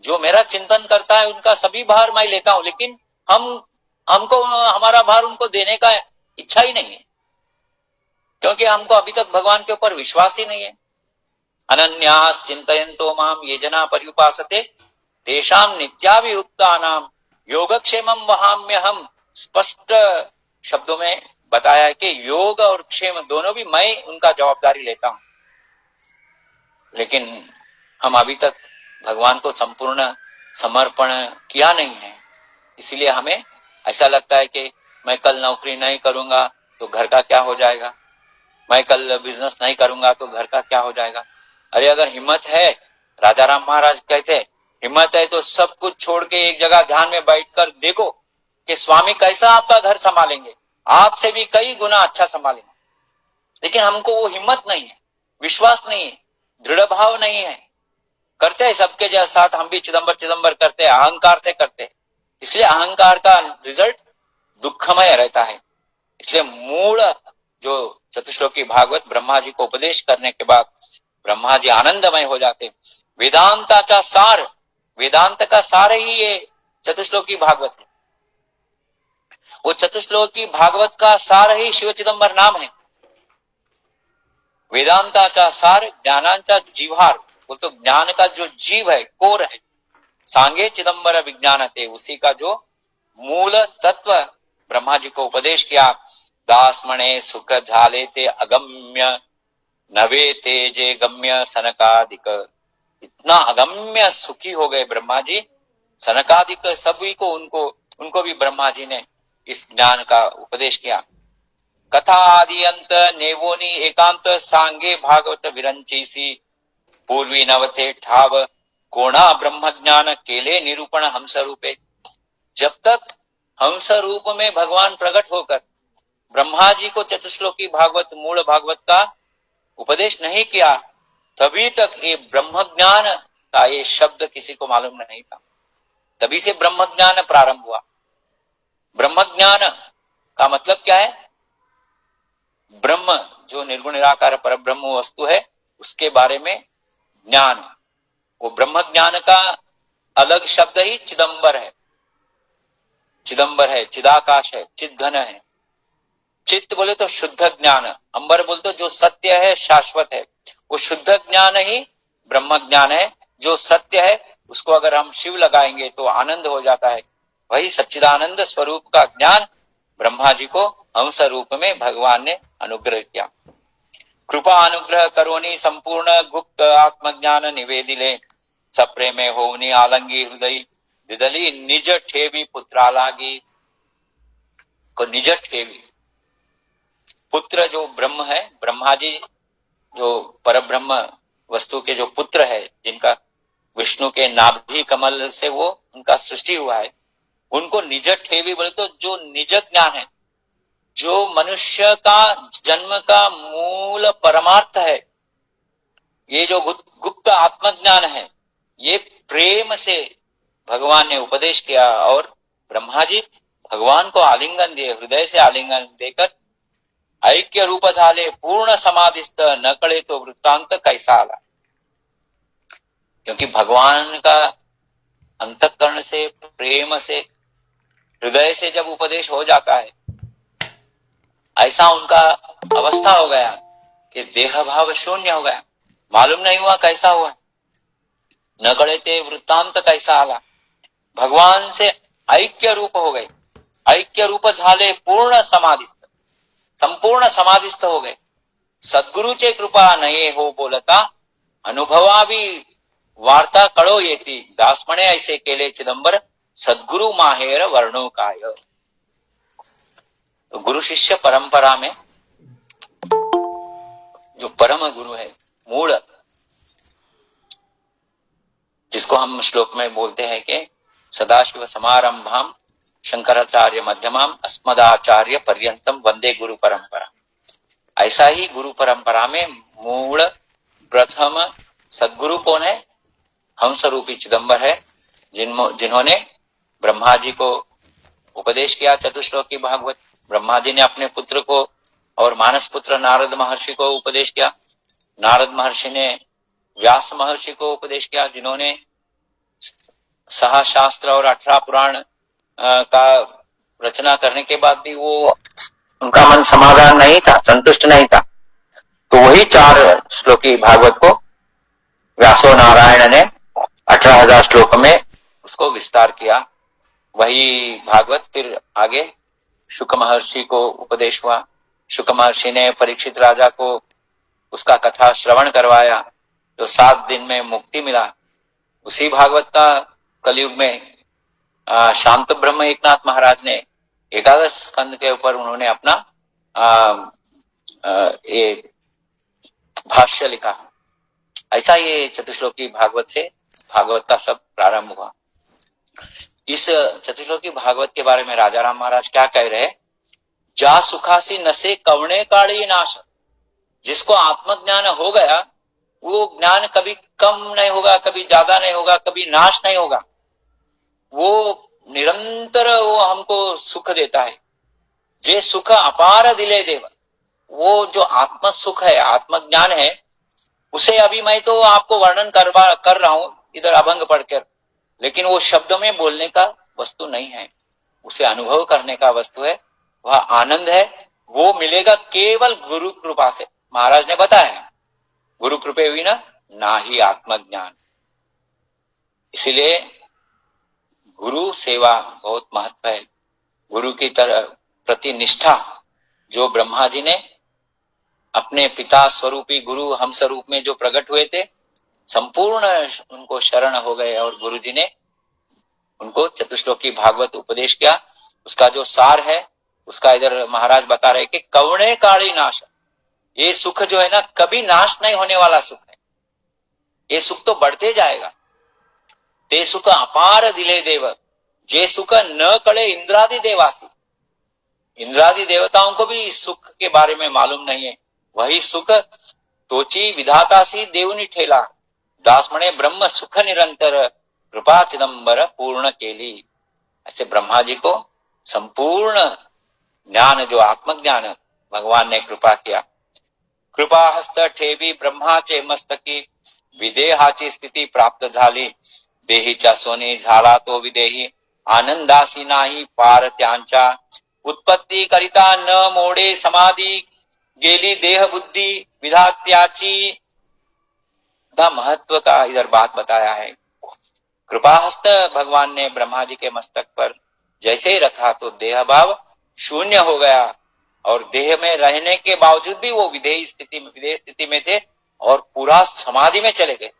जो मेरा चिंतन करता है उनका सभी भार मैं लेता हूं। लेकिन हम हमको हमारा भार उनको देने का इच्छा ही नहीं है, क्योंकि हमको अभी तक भगवान के ऊपर विश्वास ही नहीं है। अनन्यास चिंतयन्तो माम ये जना पर्युपासते तेषाम नित्याभियुक्तानाम योगक्षेमम वहाम्यहम। स्पष्ट शब्दों में बताया है कि योग और क्षेम दोनों भी मैं उनका जवाबदारी लेता हूं, लेकिन हम अभी तक भगवान को संपूर्ण समर्पण किया नहीं है। इसलिए हमें ऐसा लगता है कि मैं कल नौकरी नहीं करूंगा तो घर का क्या हो जाएगा, मैं कल बिजनेस नहीं करूंगा तो घर का क्या हो जाएगा। अरे अगर हिम्मत है, राजा राम महाराज कहते हिम्मत है तो सब कुछ छोड़ के एक जगह ध्यान में बैठकर देखो कि स्वामी कैसा आपका घर संभालेंगे, आपसे भी कई गुना अच्छा संभालेंगे। लेकिन हमको वो हिम्मत नहीं है, विश्वास नहीं है, दृढ़ भाव नहीं है। करते हैं सबके साथ हम भी चिदंबर चिदंबर करते हैं, अहंकार से करते हैं, इसलिए अहंकार का रिजल्ट दुखमय रहता है। इसलिए मूल जो चतुश्लोकी भागवत ब्रह्मा जी को उपदेश करने के बाद ब्रह्मा जी आनंदमय हो जाते। वेदांताचा सार, वेदांत का सार ही ये चतुश्लोकी भागवत है। वो चतुश्लोकी भागवत का सार ही शिव चिदंबर नाम है। वेदांताचा सार ज्ञानांचा जीवहार, वो तो ज्ञान का जो जीव है, कोर है। सांगे चिदंबर विज्ञान थे, उसी का जो मूल तत्व ब्रह्मा जी को उपदेश किया। दास मणे सुख झाले ते अगम्य नवे तेजे गम्य सनकादिक। इतना अगम्य सुखी हो गए ब्रह्मा जी, सनकादिक सभी को उनको भी ब्रह्मा जी ने इस ज्ञान का उपदेश किया। कथा आदि अंत नेवोनी एकांत सांगे भागवत विरंचीसी पूर्वी नवते ठाव कोणा ब्रह्म ज्ञान केले निरूपण हंस रूपे। जब तक हंस रूप में भगवान प्रकट होकर ब्रह्मा जी को चतुश्लोकी भागवत मूल भागवत का उपदेश नहीं किया, तभी तक ये ब्रह्म ज्ञान का ये शब्द किसी को मालूम नहीं था। तभी से ब्रह्म ज्ञान प्रारंभ हुआ। ब्रह्म ज्ञान का मतलब क्या है? ब्रह्म जो निर्गुण निराकार पर ब्रह्म वस्तु है उसके बारे में ज्ञान। वो ब्रह्म ज्ञान का अलग शब्द ही चिदंबर है। चिदंबर है, चिदाकाश है, चिद घन है। चित्त बोले तो शुद्ध ज्ञान, अंबर बोले तो जो सत्य है, शाश्वत है। वो शुद्ध ज्ञान ही ब्रह्म ज्ञान है। जो सत्य है उसको अगर हम शिव लगाएंगे तो आनंद हो जाता है। वही सच्चिदानंद स्वरूप का ज्ञान ब्रह्मा जी को हंस रूप में भगवान ने अनुग्रह किया। कृपा अनुग्रह करोनी संपूर्ण गुप्त आत्मज्ञान निवेदिले सप्रेमे होनी आलंगी हृदय दिदली निज ठेवी पुत्रालागी। को निज ठेवी पुत्र जो ब्रह्म है, ब्रह्मा जी जो परब्रह्म वस्तु के जो पुत्र है, जिनका विष्णु के नाभि कमल से वो उनका सृष्टि हुआ है, उनको निज ठेवी बोले तो जो निज ज्ञान है, जो मनुष्य का जन्म का मूल परमार्थ है, ये जो गुप्त आत्मज्ञान है, ये प्रेम से भगवान ने उपदेश किया। और ब्रह्मा जी भगवान को आलिंगन दिए, हृदय से आलिंगन देकर ऐक्य रूप झाले पूर्ण समाधिस्थ न कळे तो वृत्तांत कैसा आला। क्योंकि भगवान का अंतःकरण से, प्रेम से, हृदय से जब उपदेश हो जाता है, ऐसा उनका अवस्था हो गया कि देह भाव शून्य हो गया। मालूम नहीं हुआ कैसा हुआ, न कळे ते वृत्तांत कैसा आला। भगवान से ऐक्य रूप हो गए, ऐक्य रूप झाले पूर्ण समाधिस्थ, संपूर्ण समाधिस्थ हो गए। सद्गुरुचे कृपा नये हो बोलता अनुभवावी वार्ता कळो येती दास म्हणे ऐसे केले चिदंबर सद्गुरु माहेर वर्णो काय। तो गुरु शिष्य परंपरा में जो परम गुरु है, मूल, जिसको हम श्लोक में बोलते हैं कि सदाशिव समारंभाम शंकराचार्य मध्यमाम अस्मदाचार्य पर्यंतम वंदे गुरु परंपरा। ऐसा ही गुरु परंपरा में मूल प्रथम सद्गुरु कौन है? हंस रूपी चिदंबर है, जिन्होंने ब्रह्मा जी को उपदेश किया चतुश्लोकी भागवत। ब्रह्मा जी ने अपने पुत्र को और मानस पुत्र नारद महर्षि को उपदेश किया। नारद महर्षि ने व्यास महर्षि को उपदेश किया, जिन्होंने 6 शास्त्र और 18 पुराण का रचना करने के बाद भी वो उनका मन समाधान नहीं था, संतुष्ट नहीं था। तो वही 4 श्लोकी भागवत को व्यासो नारायण ने 18,000 श्लोक में उसको विस्तार किया। वही भागवत फिर आगे शुक महर्षि को उपदेश हुआ। शुक महर्षि ने परीक्षित राजा को उसका कथा श्रवण करवाया, जो 7 दिन में मुक्ति मिला। उसी भागवत का कलयुग में शांत ब्रह्म एकनाथ महाराज ने 11 स्कंद के ऊपर उन्होंने अपना ये भाष्य लिखा। ऐसा ये चतुश्लोकी भागवत से भागवत का सब प्रारंभ हुआ। इस चतुश्लोकी भागवत के बारे में राजा राम महाराज क्या कह रहे हैं? जा सुखासी नसे कवणे काली नाश। जिसको आत्मज्ञान हो गया वो ज्ञान कभी कम नहीं होगा, कभी ज्यादा नहीं होगा, कभी नाश नहीं होगा। वो निरंतर वो हमको सुख देता है। जे सुख अपार दिले देव। वो जो आत्म सुख है, आत्मज्ञान है, उसे अभी मैं तो आपको वर्णन कर रहा हूं इधर अभंग पढ़कर, लेकिन वो शब्दों में बोलने का वस्तु नहीं है, उसे अनुभव करने का वस्तु है। वह आनंद है, वो मिलेगा केवल गुरु कृपा से। महाराज ने बताया गुरु कृपे हुई ना ही आत्मज्ञान। इसीलिए गुरु सेवा बहुत महत्व है। गुरु की तरह प्रति निष्ठा जो ब्रह्मा जी ने अपने पिता स्वरूपी गुरु हम स्वरूप में जो प्रकट हुए थे, संपूर्ण उनको शरण हो गए और गुरु जी ने उनको चतुश्लोकी भागवत उपदेश किया। उसका जो सार है उसका इधर महाराज बता रहे कि कवणे काली नाश। ये सुख जो है ना, कभी नाश नहीं होने वाला सुख है। ये सुख तो बढ़ते जाएगा। ते सुख अपार दिले देव, जे सुख न कड़े इंद्रादि देवासी। इंद्रादि देवताओं को भी इस सुख के बारे में मालूम नहीं है। वही सुख तोची विधातासी देवनी ठेला, दासमणे ब्रह्म सुख निरंतर, कृपा चिदंबर पूर्ण केली। ऐसे ब्रह्मा जी को संपूर्ण ज्ञान जो आत्मज्ञान भगवान ने कृपा किया। कृपा हस्त ठेवी ब्रह्माचे मस्तकी, विदेहाची स्थिती प्राप्त झाली, देहीच्या सोनी झाला तो विदेही, आनंदासी नाही पार त्यांच्या, उत्पत्ती करिता न मोडे समाधी, गेली देह बुद्धि विधात्याची। का महत्व का इधर बात बताया है। कृपाहस्त भगवान ने ब्रह्मा जी के मस्तक पर जैसे ही रखा तो देह भाव शून्य हो गया, और देह में रहने के बावजूद भी वो विधेय स्थिति में थे और पूरा समाधि में चले गए।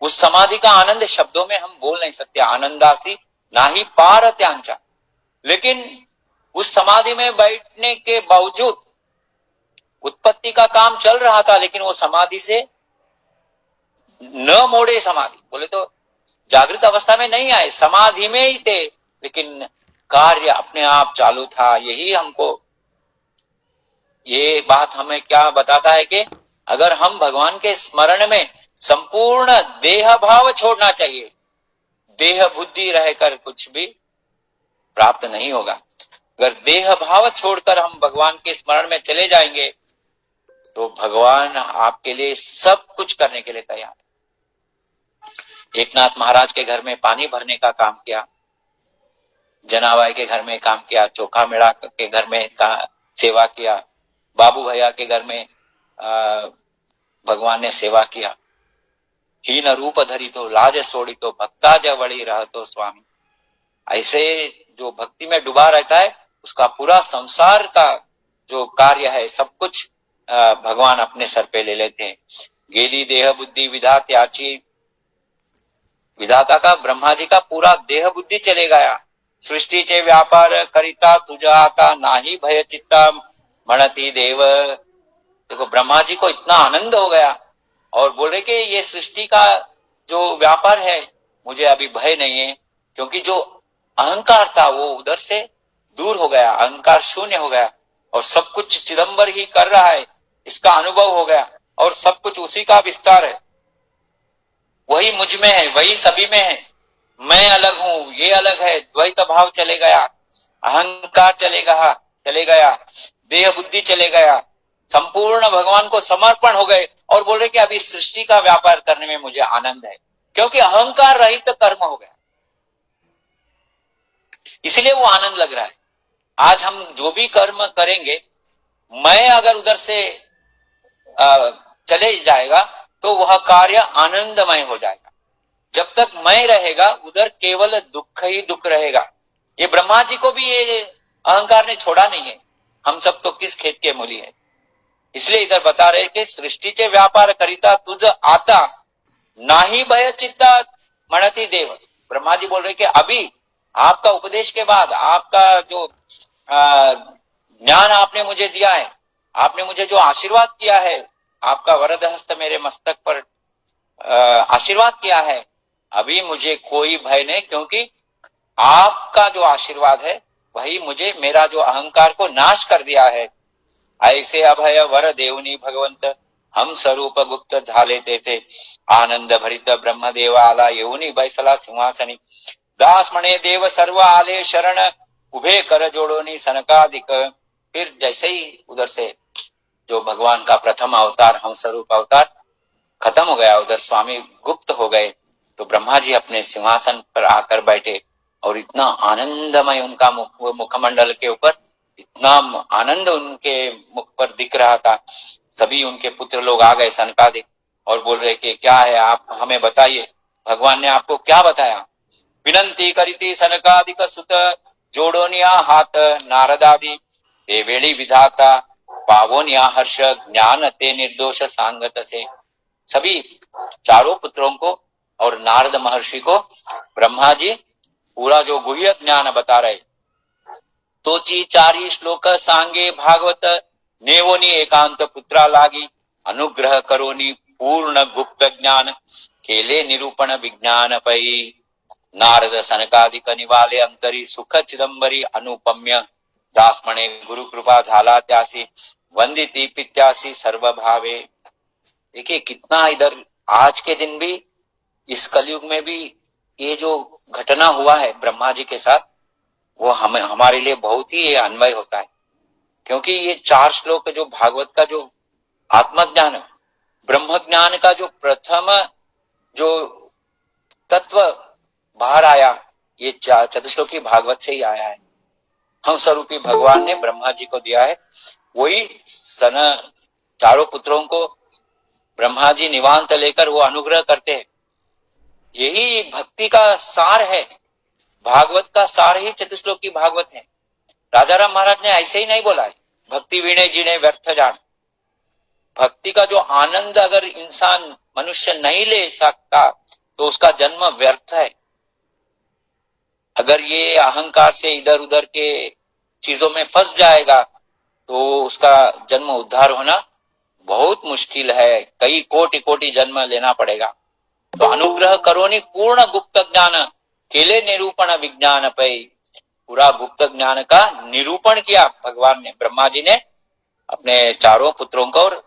उस समाधि का आनंद शब्दों में हम बोल नहीं सकते। आनंदासी ना ही पार त्यांचा। लेकिन उस समाधि में बैठने के बावजूद उत्पत्ति का काम चल रहा था, लेकिन वो समाधि से न मोड़े। समाधि बोले तो जागृत अवस्था में नहीं आए, समाधि में ही थे, लेकिन कार्य अपने आप चालू था। यही हमको ये बात हमें क्या बताता है कि अगर हम भगवान के स्मरण में संपूर्ण देह भाव छोड़ना चाहिए। देह बुद्धि रहकर कुछ भी प्राप्त नहीं होगा। अगर देह भाव छोड़कर हम भगवान के स्मरण में चले जाएंगे तो भगवान आपके लिए सब कुछ करने के लिए तैयार है। एकनाथ महाराज के घर में पानी भरने का काम किया, जनाबाई के घर में काम किया, चोखा मेड़ा के घर में सेवा किया, बाबू भैया के घर में भगवान ने सेवा किया। हीन रूप धरी तो लाज सोड़ी तो भक्ता जवड़ी रह तो स्वामी। ऐसे जो भक्ति में डूबा रहता है उसका पूरा संसार का जो कार्य है सब कुछ भगवान अपने सर पे ले लेते हैं। गेली देह बुद्धि विधात्याची। विधाता का ब्रह्मा जी का पूरा देह बुद्धि चले गया। सृष्टि चे व्यापार करिता तुझा आता नाही भय चित्ता म्हणती देव। देखो ब्रह्मा जी को इतना आनंद हो गया और बोले कि ये सृष्टि का जो व्यापार है मुझे अभी भय नहीं है, क्योंकि जो अहंकार था वो उधर से दूर हो गया, अहंकार शून्य हो गया और सब कुछ चिदंबर ही कर रहा है इसका अनुभव हो गया और सब कुछ उसी का विस्तार है। वही मुझ में है, वही सभी में है। मैं अलग हूं, ये अलग है, द्वैत भाव चले गया, अहंकार चले गया, देह बुद्धि चले गया, संपूर्ण भगवान को समर्पण हो गए और बोले कि अभी सृष्टि का व्यापार करने में मुझे आनंद है, क्योंकि अहंकार रहित कर्म हो गया। इसलिए वो आनंद लग रहा है। आज हम जो भी कर्म करेंगे, मैं अगर उधर से चले जाएगा तो वह कार्य आनंदमय हो जाएगा। जब तक मैं रहेगा उधर केवल दुख ही दुख रहेगा। ये ब्रह्मा जी को भी ये अहंकार ने छोड़ा नहीं है। हम सब तो किस खेत के मूली है। इसलिए इधर बता रहे कि सृष्टीचे व्यापार करिता तुझ आता नाही भय चित्ता मणति देव। ब्रह्मा जी बोल रहे कि अभी आपका उपदेश के बाद, आपका जो ज्ञान आपने मुझे दिया है, आपने मुझे जो आशीर्वाद किया है, आपका वरद हस्त मेरे मस्तक पर आशीर्वाद किया है, अभी मुझे कोई भय नहीं, क्योंकि आपका जो आशीर्वाद है वही मुझे मेरा जो अहंकार को नाश कर दिया है। ऐसे अभय वर देवनी भगवंत हम स्वरूप गुप्त झाले थे आनंद भरित ब्रह्मदेव आला येऊनी बैसला सिंहासनी दास मणे देव सर्व आले शरण उभे कर जोड़ोनी सनकादिक। फिर जैसे ही उधर से जो भगवान का प्रथम अवतार हम स्वरूप अवतार खत्म हो गया, उधर स्वामी गुप्त हो गए, तो ब्रह्मा जी अपने सिंहासन पर आकर बैठे और इतना आनंदमय उनका मुखमंडल के ऊपर इतना आनंद उनके मुख पर दिख रहा था। सभी उनके पुत्र लोग आ गए सनकादिक और बोल रहे कि क्या है, आप हमें बताइए, भगवान ने आपको क्या बताया। विनंती करीती सनकादिक सुत जोड़ोनिया हाथ नारदादि देवेली विधाता पावोनिया हर्ष ज्ञान ते निर्दोष सांगत से। सभी चारों पुत्रों को और नारद महर्षि को ब्रह्मा जी पूरा जो गुह्य ज्ञान बता रहे। तोची चारी श्लोक सांगे भागवत नेवोनी एकांत पुत्रा लागी अनुग्रह करोनी पूर्ण गुप्त ज्ञान केले निरूपण विज्ञान पई। नारद सनकादिक निवाले अंतरी सुख चिदंबरी अनुपम्य दासमणे गुरु कृपा झाला त्यासी वंदिती पित्यासी सर्व भावे। देखिए कितना इधर आज के दिन भी, इस कलयुग में भी ये जो घटना हुआ है ब्रह्मा जी के साथ, वो हमारे लिए बहुत ही अन्वय होता है। क्योंकि ये 4 श्लोक जो भागवत का जो आत्मज्ञान ब्रह्म ज्ञान का जो प्रथम जो तत्व बाहर आया, ये चतुश्लोकी भागवत से ही आया है। हम स्वरूपी भगवान ने ब्रह्मा जी को दिया है, वही चारों पुत्रों को ब्रह्मा जी निवांत लेकर वो अनुग्रह करते हैं। यही भक्ति का सार है, भागवत का सार ही चतुश्लोकी भागवत है। राजाराम महाराज ने ऐसे ही नहीं बोला है, भक्ति वीणे जीने व्यर्थ जान। भक्ति का जो आनंद अगर इंसान मनुष्य नहीं ले सकता तो उसका जन्म व्यर्थ है। अगर ये अहंकार से इधर उधर के चीजों में फंस जाएगा तो उसका जन्म उद्धार होना बहुत मुश्किल है, कई कोटि कोटि जन्म लेना पड़ेगा। तो अनुग्रह करोनी पूर्ण गुप्त ज्ञान केले निरूपण विज्ञान पे। पूरा गुप्त ज्ञान का निरूपण किया भगवान ने, ब्रह्मा जी ने अपने चारों पुत्रों को, और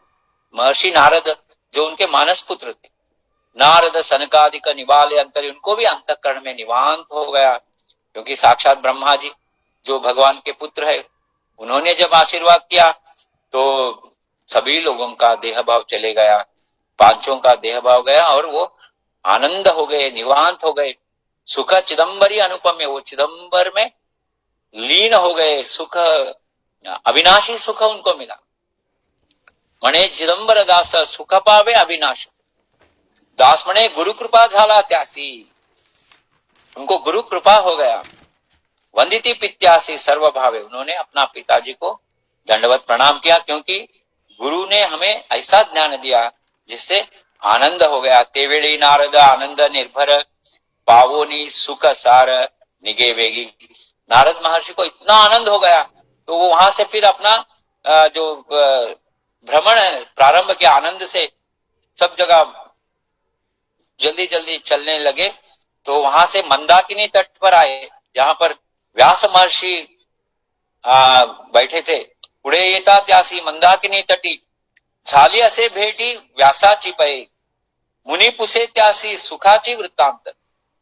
महर्षि नारद जो उनके मानस पुत्र थे, नारद सनकादिक निवाले अंतरी, उनको भी अंतःकरण में निवांत हो गया। क्योंकि साक्षात ब्रह्मा जी जो भगवान के पुत्र है, उन्होंने जब आशीर्वाद किया तो सभी लोगों का देह भाव चले गया, पांचों का देह भाव गया और वो आनंद हो गए, निवांत हो गए। सुख चिदंबरी अनुपम्य, वो चिदंबर में लीन हो गए, सुख अविनाशी सुख उनको मिला। मणे चिदंबर दास सुख पावे अविनाश दास मणे गुरु कृपा झाला त्यासी, उनको गुरु कृपा हो गया। वंदिती पित्यासी सर्व भावे, उन्होंने अपना पिताजी को दंडवत प्रणाम किया, क्योंकि गुरु ने हमें ऐसा ज्ञान दिया जिससे आनंद हो गया। तेवेड़ी नारद आनंद निर्भर पावोनी सुख सार निगे वेगी। नारद महर्षि को इतना आनंद हो गया तो वो वहां से फिर अपना जो भ्रमण प्रारंभ किया, आनंद से सब जगह जल्दी जल्दी चलने लगे। तो वहां से मंदाकिनी तट पर आए, जहां पर व्यास महर्षि बैठे थे। पुढे येता त्यासी मंदाकिनी तटी झाली असे भेटी व्यासाची पै मुनि पुसे त्यासी सुखाची वृत्तांत।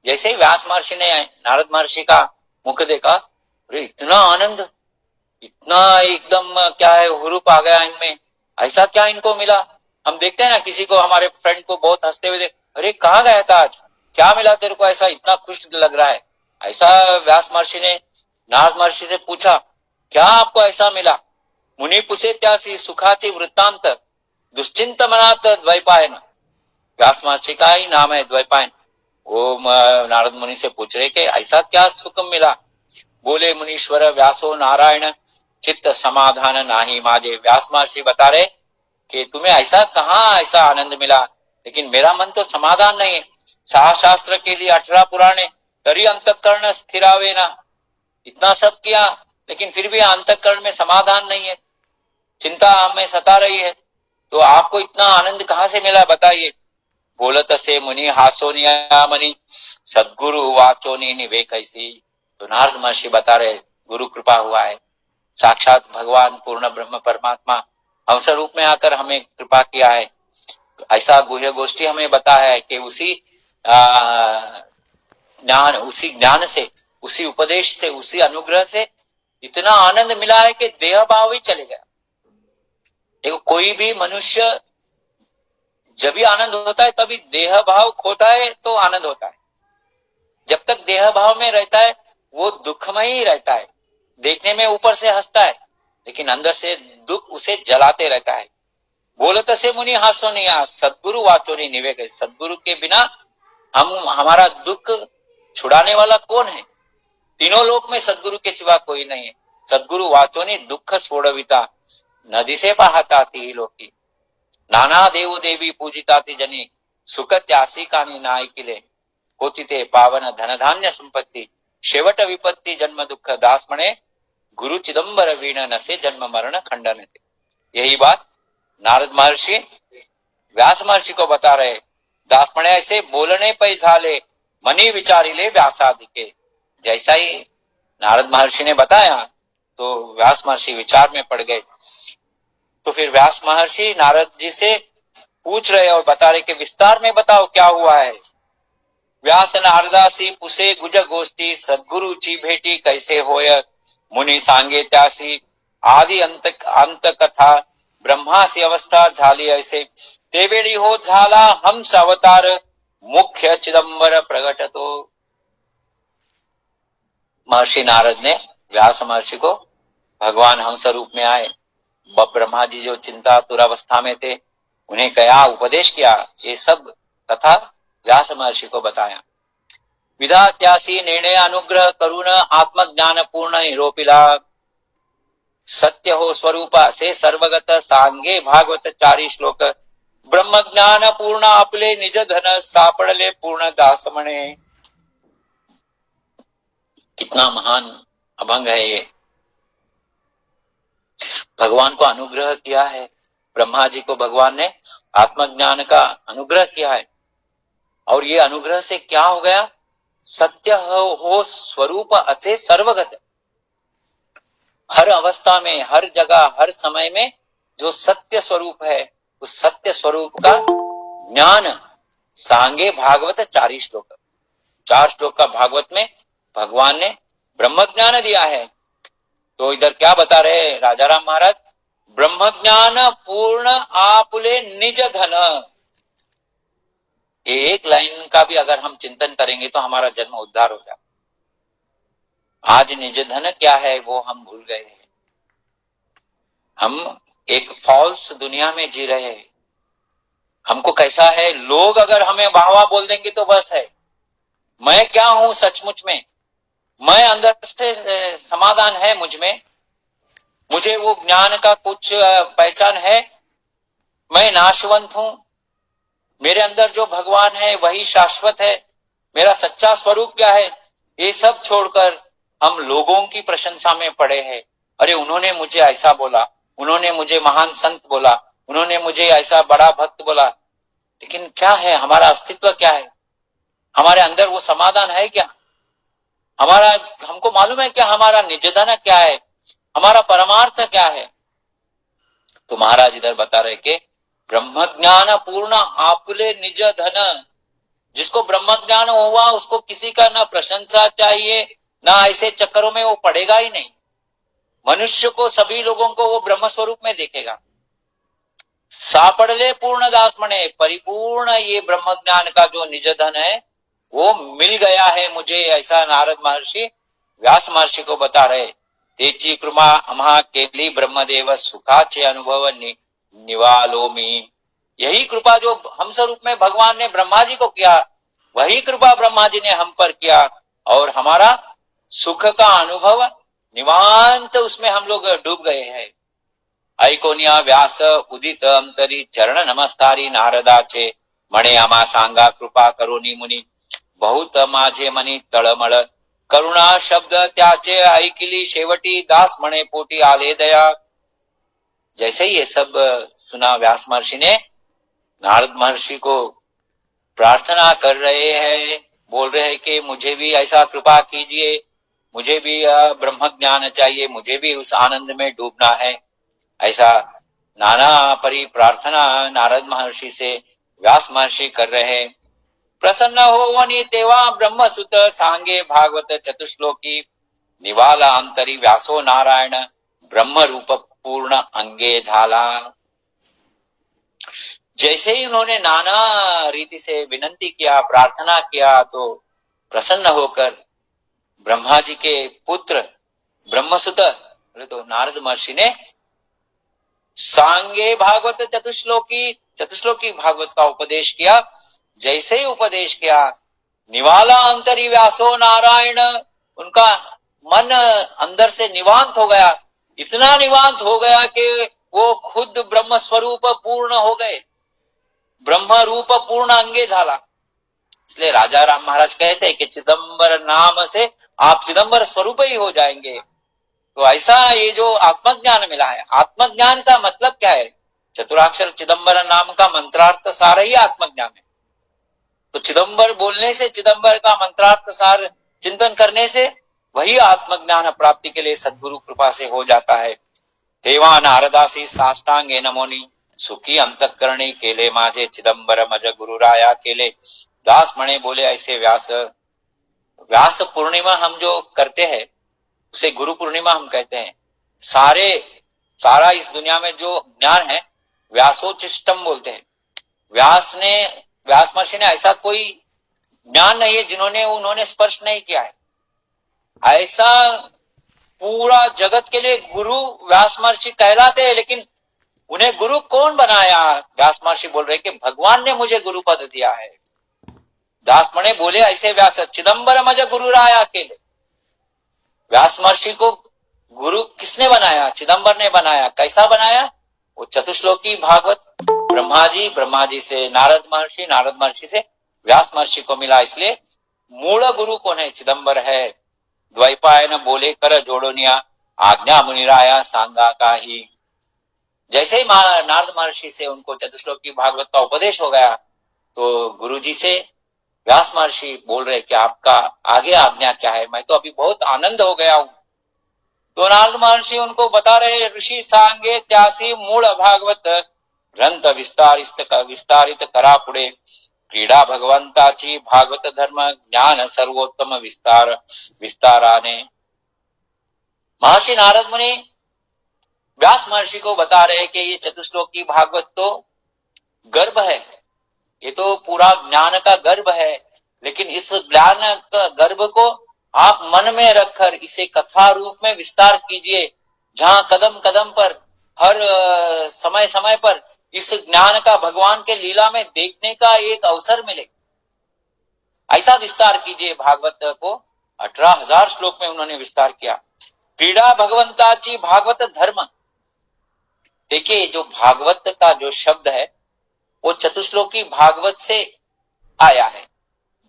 जैसे ही व्यास महर्षि ने नारद महर्षि का मुख देखा, अरे इतना आनंद, इतना एकदम क्या है हुरूप आ गया इनमें, ऐसा क्या इनको मिला। हम देखते हैं ना किसी को, हमारे फ्रेंड को बहुत हंसते हुए देख, अरे कहाँ गया था आज, क्या मिला तेरे को, ऐसा इतना खुश लग रहा है। ऐसा व्यास महर्षि ने नारद महर्षि से पूछा, क्या आपको ऐसा मिला? मुनि पुसे त्यासी सुखाची वृत्तांत दुश्चिंत मनात द्वैपायन। व्यास महर्षि का ही नाम है द्वैपायन। वो नारद मुनि से पूछ रहे कि ऐसा क्या सुख मिला? बोले, मुनीश्वर व्यासो नारायण चित्त समाधान नाही माजे। व्यास महर्षि बता रहे कि तुम्हें ऐसा कहाँ ऐसा आनंद मिला, लेकिन मेरा मन तो समाधान नहीं है। शास्त्र के लिए 18 पुराणे तरी अंतःकरण स्थिरावे ना। इतना सब किया लेकिन फिर भी अंतःकरण में समाधान नहीं है, चिंता हमें सता रही है। तो आपको इतना आनंद कहाँ से मिला बताइए। बोलत से मुनि हासोनिया मणि सदगुरु वाचोनी निवे कैसी। तो नारद महर्षि बता रहे, गुरु कृपा हुआ है, साक्षात भगवान पूर्ण ब्रह्म परमात्मा हंस रूप में आकर हमें कृपा किया है। ऐसा गुह्य गोष्ठी हमें बताया है कि उसी ज्ञान से, उसी उपदेश से, उसी अनुग्रह से इतना आनंद मिला है कि देह भाव ही चले गया। देखो, कोई भी मनुष्य जब भी आनंद होता है तभी देह भाव खोता है तो आनंद होता है। जब तक देह भाव में रहता है वो दुखमय ही रहता है। देखने में ऊपर से हंसता है लेकिन अंदर से दुख उसे जलाते रहता है। बोलत से मुनि हासो नहीं, सदगुरु वाचो नहीं निवे गए। सदगुरु के बिना हमारा दुख छुड़ाने वाला कौन है? तीनों लोक में सदगुरु के सिवा कोई नहीं है। सदगुरु वाचो ने दुख छोड़विता नदी से बहाताती लोकी नाना देव देवी पूजिताती जनी सुख त्यासी कानी नाय किले कोतिते पावन धन धान्य संपत्ति शेवट विपत्ति जन्म दुख दास मणे गुरु चिदंबर वीण नसे जन्म मरण खंडन। यही बात नारद महर्षि व्यास महर्षि को बता रहे। दास मणे ऐसे बोलने पे झाले मनी विचारी ले व्यासादि के। जैसा ही नारद महर्षि ने बताया तो व्यास महर्षि विचार में पड़ गए। तो फिर व्यास महर्षि नारद जी से पूछ रहे और बता रहे कि विस्तार में बताओ क्या हुआ है। व्यास नारदासी पुसे गुज गोष्ठी सदगुरु ची भेटी कैसे होय मुनि सांगे त्यासी आदि अंत कथा ब्रह्मासी अवस्था झाली ऐसे तेवेळी हो झाला हंस अवतार मुख्य चिदंबर प्रगट। तो महर्षि नारद ने व्यास महर्षि को भगवान हंस रूप में आए। ब्रह्मा जी जो चिंतातुर अवस्था में थे उन्हें क्या उपदेश किया, ये सब कथा व्यास महर्षि को बताया। विधात्यासी निर्णय अनुग्रह करुण आत्मज्ञान पूर्ण निरोपिला सत्य हो स्वरूप से सर्वगत सांगे भागवत 4 श्लोक ब्रह्म ज्ञान पूर्ण आपले निज धन सापड़ले पूर्ण दास मणे। कितना महान अभंग है ये। भगवान को अनुग्रह किया है, ब्रह्मा जी को भगवान ने आत्मज्ञान का अनुग्रह किया है और ये अनुग्रह से क्या हो गया? सत्य हो स्वरूप असे सर्वगत। हर अवस्था में, हर जगह, हर समय में जो सत्य स्वरूप है उस सत्य स्वरूप का ज्ञान सांगे भागवत 4 श्लोक, 4 श्लोक का भागवत में भगवान ने ब्रह्म ज्ञान दिया है। तो इधर क्या बता रहे राजा राम महाराज? ब्रह्म ज्ञान पूर्ण आपुले निज धन। एक लाइन का भी अगर हम चिंतन करेंगे तो हमारा जन्म उद्धार हो जाए। आज निज धन क्या है वो हम भूल गए हैं। हम एक फॉल्स दुनिया में जी रहे हैं। हमको कैसा है, लोग अगर हमें वाह वाह बोल देंगे तो बस है। मैं क्या हूं सचमुच में? मैं अंदर से समाधान है मुझ में, मुझे वो ज्ञान का कुछ पहचान है, मैं नाशवंत हूं, मेरे अंदर जो भगवान है वही शाश्वत है, मेरा सच्चा स्वरूप क्या है? ये सब छोड़कर हम लोगों की प्रशंसा में पड़े हैं। अरे उन्होंने मुझे ऐसा बोला, उन्होंने मुझे महान संत बोला, उन्होंने मुझे ऐसा बड़ा भक्त बोला, लेकिन क्या है हमारा अस्तित्व? क्या है हमारे अंदर? वो समाधान है क्या हमारा? हमको मालूम है क्या हमारा निजधन क्या है, हमारा परमार्थ क्या है? तो महाराज इधर बता रहे कि ब्रह्म ज्ञान पूर्ण आपुले निज धन। जिसको ब्रह्म ज्ञान हुआ उसको किसी का ना प्रशंसा चाहिए, ना ऐसे चक्करों में वो पड़ेगा ही नहीं। मनुष्य को, सभी लोगों को वो ब्रह्म स्वरूप में देखेगा। सापड़ले पूर्ण दास मणे, परिपूर्ण ये ब्रह्म ज्ञान का जो निज धन है वो मिल गया है मुझे, ऐसा नारद महर्षि व्यास महर्षि को बता रहे, तेची कृपा अमहा केली ब्रह्मदेव सुखाचे अनुभव निवालोमी। यही कृपा जो हम स्वरूप में भगवान ने ब्रह्मा जी को किया, वही कृपा ब्रह्मा जी ने हम पर किया और हमारा सुख का अनुभव निवांत उसमें हम लोग डूब गए हैं। ऐकोनिया व्यास उदित अंतरी चरण नमस्कारी नारदाचे, म्हणे आम्हा सांगा कृपा करोनी मुनी, बहुत माझे मनी तळमळ, करुणा शब्द त्याचे ऐकिली शेवटी, दास म्हणे पोटी आले दया। जैसे ही ये सब सुना व्यास महर्षि ने, नारद महर्षि को प्रार्थना कर रहे हैं, बोल रहे हैं कि मुझे भी ऐसा कृपा कीजिए, मुझे भी ब्रह्म ज्ञान चाहिए, मुझे भी उस आनंद में डूबना है। ऐसा नाना परी प्रार्थना नारद महर्षि से व्यास महर्षि कर रहे हैं। प्रसन्न होवनी तेवा ब्रह्मसुत, सांगे भागवत चतुश्लोकी, निवाला अंतरी व्यासो नारायण, ब्रह्म रूप पूर्ण अंगे झाला। जैसे ही उन्होंने नाना रीति से विनंती किया, प्रार्थना किया, तो प्रसन्न होकर ब्रह्मा जी के पुत्र ब्रह्मसुत, तो नारद महर्षि ने सांगे भागवत चतुश्लोकी भागवत का उपदेश किया। जैसे ही उपदेश किया, निवाला अंतरी व्यासो नारायण, उनका मन अंदर से निवांत हो गया, इतना निवांत हो गया कि वो खुद ब्रह्म स्वरूप पूर्ण हो गए, ब्रह्म रूप पूर्ण अंगे झाला। इसलिए राजा राम महाराज कहते हैं कि चिदंबर नाम से आप चिदंबर स्वरूप ही हो जाएंगे। तो ऐसा ये जो आत्मज्ञान मिला है, आत्मज्ञान का मतलब क्या है? चतुराक्षर चिदंबर नाम का मंत्रार्थ सार ही आत्मज्ञान है। तो चिदंबर बोलने से, चिदंबर का मंत्रार्थ सार चिंतन करने से वही आत्मज्ञान प्राप्ति के लिए सद्गुरु कृपा से हो जाता है। तेवा नारदासी साष्टांगे नमोनी, सुखी अंतःकरणी केले माझे चिदंबर मज गुरुराया केले। दास मणे बोले ऐसे व्यास पूर्णिमा हम जो करते हैं उसे गुरु पूर्णिमा हम कहते हैं। सारा इस दुनिया में जो ज्ञान है व्यासोचिष्टम बोलते हैं। व्यास महर्षि ने ऐसा कोई ज्ञान नहीं है उन्होंने स्पर्श नहीं किया है। ऐसा पूरा जगत के लिए गुरु व्यास महर्षि कहलाते हैं, लेकिन उन्हें गुरु कौन बनाया? व्यास महर्षि बोल रहे कि भगवान ने मुझे गुरु पद दिया है। दास मणे बोले ऐसे व्यास चिदंबर मज गुरु राया अकेले। व्यास महर्षि को गुरु किसने बनाया? चिदंबर ने बनाया। कैसा बनाया? वो चतुश्लोकी भागवत ब्रह्मा जी से नारद महर्षि से व्यास महर्षि को मिला। इसलिए मूल गुरु कौन है? चिदंबर है। द्वैपायन बोले कर जोड़ोनिया, आज्ञा मुनिराया सांगा का ही। जैसे ही नारद महर्षि से उनको चतुश्लोकी भागवत का उपदेश हो गया, तो गुरु जी से व्यास महर्षि बोल रहे कि आपका आगे आज्ञा क्या है? मैं तो अभी बहुत आनंद हो गया हूं। तो नारद महर्षि उनको बता रहे, ऋषि सांगे त्यासी मूल भागवत, ग्रंथ विस्तारित करा पुढे, क्रीडा भगवंताची भागवत धर्म, ज्ञान सर्वोत्तम विस्ताराने। महर्षि नारद मुनि व्यास महर्षि को बता रहे कि ये चतुश्लोकी भागवत तो गर्भ है, ये तो पूरा ज्ञान का गर्भ है, लेकिन इस ज्ञान का गर्भ को आप मन में रखकर इसे कथा रूप में विस्तार कीजिए, जहां कदम कदम पर हर समय समय पर इस ज्ञान का भगवान के लीला में देखने का एक अवसर मिले। ऐसा विस्तार कीजिए भागवत को। 18,000 श्लोक में उन्होंने विस्तार किया। क्रीडा भगवंताची भागवत धर्म। देखिए, जो भागवत का जो शब्द है वो चतुश्लोकी भागवत से आया है।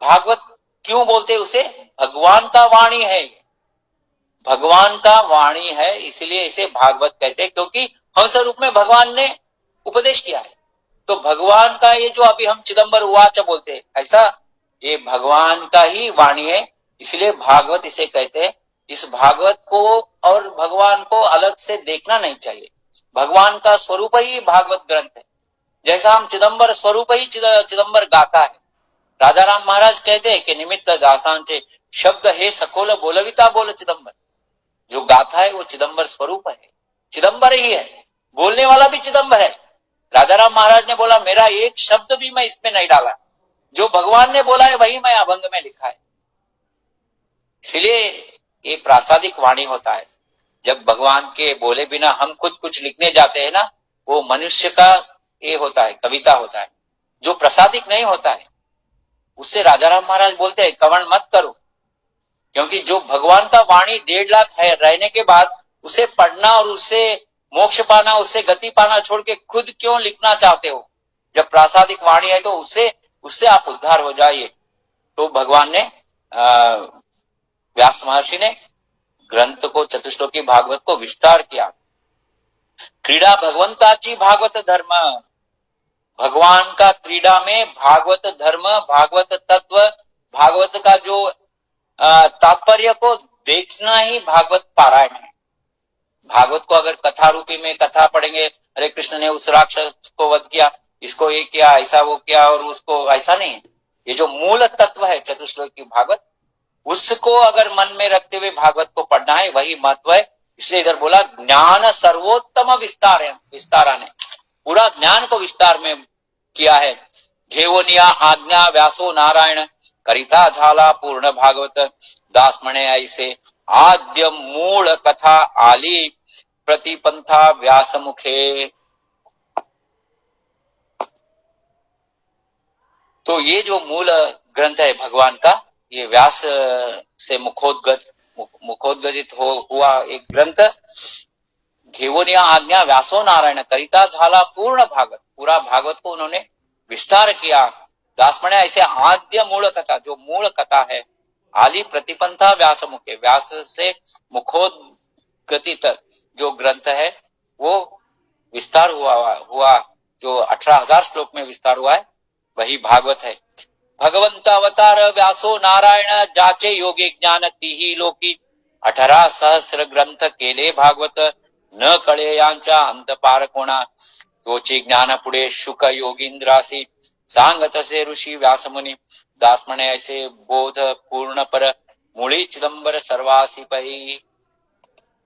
भागवत क्यों बोलते उसे? भगवान का वाणी है, भगवान का वाणी है, इसलिए इसे भागवत कहते हैं, क्योंकि हम स्वरूप में भगवान ने उपदेश किया है। तो भगवान का ये जो अभी हम चिदंबर उवाच बोलते हैं, ऐसा ये भगवान का ही वाणी है, इसलिए भागवत इसे कहते हैं। इस भागवत को और भगवान को अलग से देखना नहीं चाहिए। भगवान का स्वरूप ही भागवत ग्रंथ है। जैसा हम चिदंबर स्वरूप ही चिदंबर गाथा है। राजा राम महाराज कहते हैं कि निमित्त दासांचे शब्द हे सकोल बोलविता बोल चिदंबर। जो गाथा है वो चिदंबर स्वरूप है, चिदंबर ही है, बोलने वाला भी चिदंबर है। राजा राम महाराज ने बोला मेरा एक शब्द भी मैं इसमें नहीं डाला, जो भगवान ने बोला है वही मैं अभंग में लिखा है। इसलिए ये प्रासादिक वाणी होता है। जब भगवान के बोले बिना हम खुद कुछ लिखने जाते हैं ना, वो मनुष्य का ये होता है, कविता होता है। जो प्रसादिक नहीं होता है उससे राजा राम महाराज बोलते हैं कवण मत करो, क्योंकि जो भगवान का वाणी 1.5 लाख है रहने के बाद उसे पढ़ना और उससे मोक्ष पाना, उससे गति पाना छोड़ के खुद क्यों लिखना चाहते हो? जब प्रासादिक वाणी है तो उससे उससे आप उद्धार हो जाइए। तो भगवान ने व्यास महर्षि ने ग्रंथ को, चतुश्लोकी भागवत को विस्तार किया। क्रीडा भगवंताची भागवत धर्म, भगवान का क्रीडा में भागवत धर्म, भागवत तत्व, भागवत का जो तात्पर्य को देखना ही भागवत पारायण है। भागवत को अगर कथा रूपी में कथा पढ़ेंगे, अरे कृष्ण ने उस राक्षस को वध किया, इसको ये किया, ऐसा वो किया, और उसको ऐसा नहीं है। ये जो मूल तत्व है चतुश्लोकी भागवत, उसको अगर मन में रखते हुए भागवत को पढ़ना है, वही महत्व है। इसलिए इधर बोला ज्ञान सर्वोत्तम विस्तार है, विस्तारा ने पूरा ज्ञान को विस्तार में किया है। घेवनिया आज्ञा व्यासो नारायण, करिता झाला पूर्ण भागवत, दास मणे ऐसे आद्य मूल कथा आली, प्रतिपंथा व्यास मुखे। तो ये जो मूल ग्रंथ है भगवान का, ये व्यास से मुखोद्गतित हुआ एक ग्रंथ। घेवनिया आज्ञा व्यासो नारायण, करिता झाला पूर्ण भागवत, पूरा भागवत को उन्होंने विस्तार किया। दासमणे ऐसे आद्य मूल कथा, जो मूल कथा है, आली प्रतिपंथा व्यास मुखे, व्यास से मुखोद्गतित जो ग्रंथ है वो विस्तार हुआ जो 18,000 श्लोक में विस्तार हुआ है, वही भागवत है। भगवंत अवतार व्यासो नारायण, जाचे योगी ज्ञान तिही लोकी, 18 सहस्र ग्रंथ केले भागवत, न कळे यांचा अंत पार कोणा, तोची ज्ञान पुढे शुक योगींद्रासी, सांगत से ऋषि व्यास मुनि, दास मणे ऐसे बोध पूर्ण पर, मूली चिदंबर सर्वासी पही।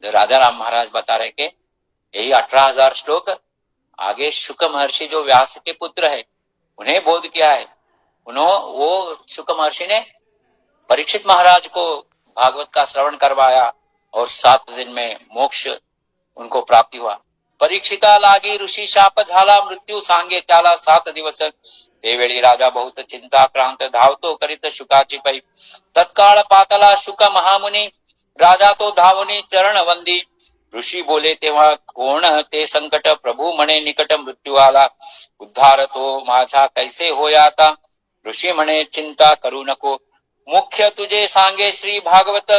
राजा राम महाराज बता रहे कि यही 18,000 श्लोक आगे शुक महर्षि जो व्यास के पुत्र है उन्हें बोध किया है। वो शुक महर्षि ने परीक्षित महाराज को भागवत का श्रवण करवाया और 7 दिन में मोक्ष उनको प्राप्ति हुआ। परीक्षिता लागी ऋषि शाप झाला, मृत्यू सांगे त्याला 7 दिवस, तेवेळी राजा बहुत चिंताक्रांत, धावतो करीत शुकाची पै, तत्काळ पातला शुक महामुनी, राजा तो धावनी चरण वंदी, ऋषी बोले तेव्हा कोण ते संकट, प्रभू म्हणे निकट मृत्यू आला, उद्धार तो माझा कैसे होयाता, ऋषी म्हणे चिंता करू नको, मुख्य तुझे सांगे श्री भागवत,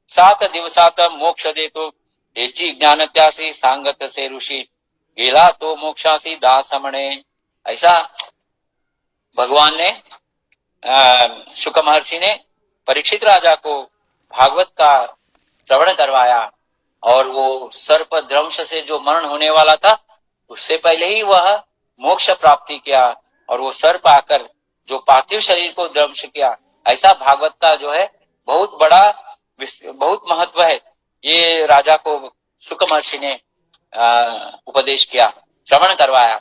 7 दिवसात मोक्ष देतो, याची ज्ञान त्यासी सांगत से ऋषि, गेला तो मोक्षासी दास म्हणे। ऐसा भगवान ने शुक महर्षि ने परीक्षित राजा को भागवत का श्रवण करवाया, और वो सर्प दंश से जो मरण होने वाला था उससे पहले ही वह मोक्ष प्राप्ति किया, और वो सर्प आकर जो पार्थिव शरीर को दंश किया। ऐसा भागवत का जो है बहुत बड़ा, बहुत महत्व है। ये राजा को शुक महर्षि ने उपदेश किया, श्रवण करवाया।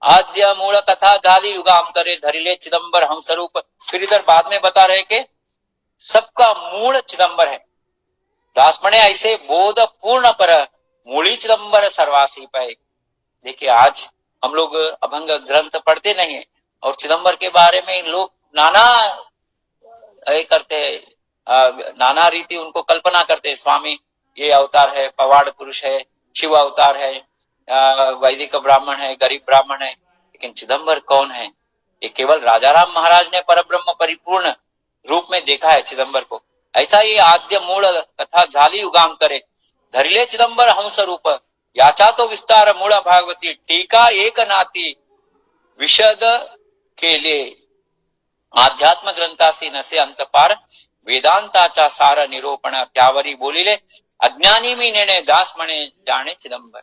आद्य मूल कथा झाली युगांतरे, धरिले चिदंबर हम स्वरूप। फिर इधर बाद में बता रहे कि सबका मूल चिदंबर है, दासमणे ऐसे बोध पूर्ण पर, मूली चिदंबर सर्वासी पाए। देखिए आज हम लोग अभंग ग्रंथ पढ़ते नहीं है, और चिदंबर के बारे में लोग नाना करते हैं, नाना रीति उनको कल्पना करते हैं। स्वामी ये अवतार है, पवाड़ पुरुष है, शिव अवतार है, वैदिक ब्राह्मण है, गरीब ब्राह्मण है, लेकिन चिदंबर कौन है? ये केवल राजा राम महाराज ने परब्रह्म परिपूर्ण रूप में देखा है चिदंबर को। ऐसा ये आद्य मूल कथा झाली युगांतरे, धरिले चिदंबर हंस रूप, याचा तो विस्तार मूळ भागवती, टीका एक नाती विशद केले, आध्यात्म ग्रंथासी नसे अंतपार, वेदांताचा सार निरूपण, त्यावरी बोलिले अज्ञानी में निर्णय, दास मणे जाने चिदंबर।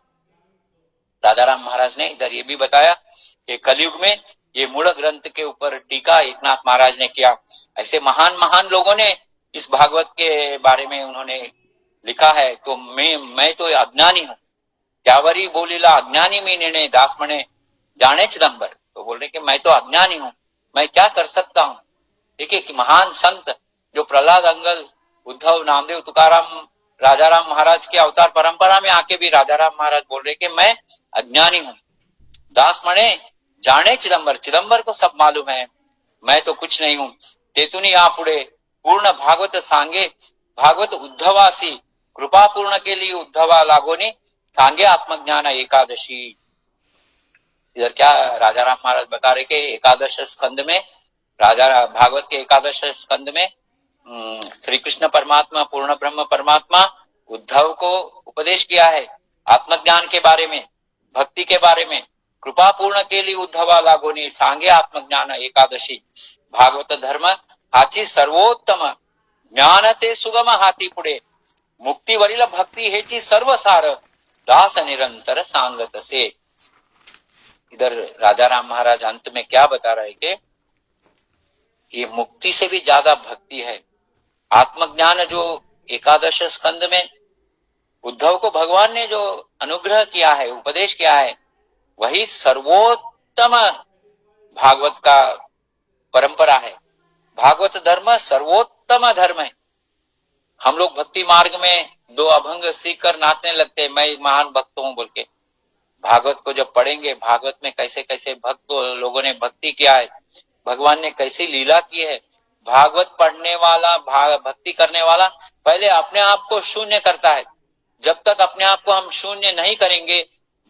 राजा राम महाराज ने इधर ये भी बताया कि कलयुग में ये मूल ग्रंथ के ऊपर टीका एकनाथ महाराज ने किया। ऐसे महान महान लोगों ने इस भागवत के बारे में उन्होंने लिखा है। तो मैं तो अज्ञानी हूँ, त्यावरी बोलिला अज्ञानी में निर्णय, दास मणे जाने चिदंबर। तो बोल रहे कि मैं तो अज्ञानी हूँ, मैं क्या कर सकता हूँ। देखिए कि महान संत जो प्रहलाद अंगल उद्धव, नामदेव, तुकाराम, राजाराम महाराज के अवतार परंपरा में आके भी राजाराम महाराज बोल रहे कि मैं अज्ञानी हूं। दास मणे जाने चिदंबर, चिदंबर को सब मालूम है, मैं तो कुछ नहीं हूं। तेतुनी आपुड़े पूर्ण भागवत सांगे, भागवत उद्धवासी कृपा पूर्ण के लिए उद्धवा लागोनी सांगे आत्मज्ञान एकादशी। इधर क्या राजाराम महाराज बता रहे कि एकादश स्कंद में, राजा भागवत के एकादश स्कंद में श्री कृष्ण परमात्मा, पूर्ण ब्रह्म परमात्मा उद्धव को उपदेश किया है आत्मज्ञान के बारे में, भक्ति के बारे में। कृपा पूर्ण के लिए उद्धवा लागोनी सांगे आत्मज्ञान एकादशी। भागवत धर्म हाची सर्वोत्तम, ज्ञान ते सुगम हाती पुढे, मुक्ती वरील भक्ती हेची सर्वसार, दास निरंतर सांगत से। इधर राजाराम महाराज अंत में क्या बता रहे कि ये मुक्ति से भी ज्यादा भक्ति है। आत्मज्ञान जो एकादश स्कंद में उद्धव को भगवान ने जो अनुग्रह किया है, उपदेश किया है, वही सर्वोत्तम भागवत का परंपरा है। भागवत धर्म सर्वोत्तम धर्म है। हम लोग भक्ति मार्ग में दो अभंग सीख कर नाचने लगते हैं, मैं महान भक्त हूं बोल के। भागवत को जब पढ़ेंगे, भागवत में कैसे कैसे भक्त लोगों ने भक्ति किया है, भगवान ने कैसी लीला की है। भागवत पढ़ने वाला, भक्ति करने वाला पहले अपने आप को शून्य करता है। जब तक अपने आप को हम शून्य नहीं करेंगे,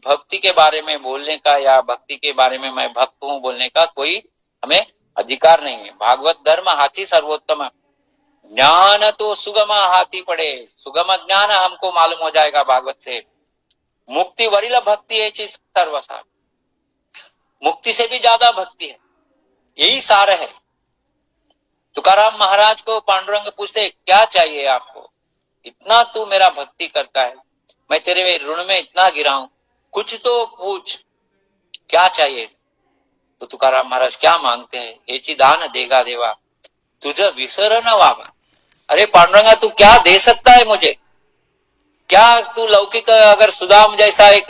भक्ति के बारे में बोलने का या भक्ति के बारे में मैं भक्त हूं बोलने का कोई हमें अधिकार नहीं है। भागवत धर्म हाथी सर्वोत्तम, ज्ञान तो सुगम हाथी पड़े, सुगम ज्ञान हमको मालूम हो जाएगा भागवत से। मुक्ति वरील भक्ति है चीज सर्वसार, मुक्ति से भी ज्यादा भक्ति है, यही सार है। तुकाराम महाराज को पांडुरंग पूछते क्या चाहिए आपको, इतना तू मेरा भक्ति करता है, मैं तेरे ऋण में इतना गिरा हूं, कुछ तो पूछ, क्या चाहिए। तो तुकाराम महाराज क्या मांगते हैं, हेची दान देगा देवा, तुझे विसर न वावा। अरे पांडुरंगा तू क्या दे सकता है मुझे, क्या तू लौकिक अगर सुदाम जैसा एक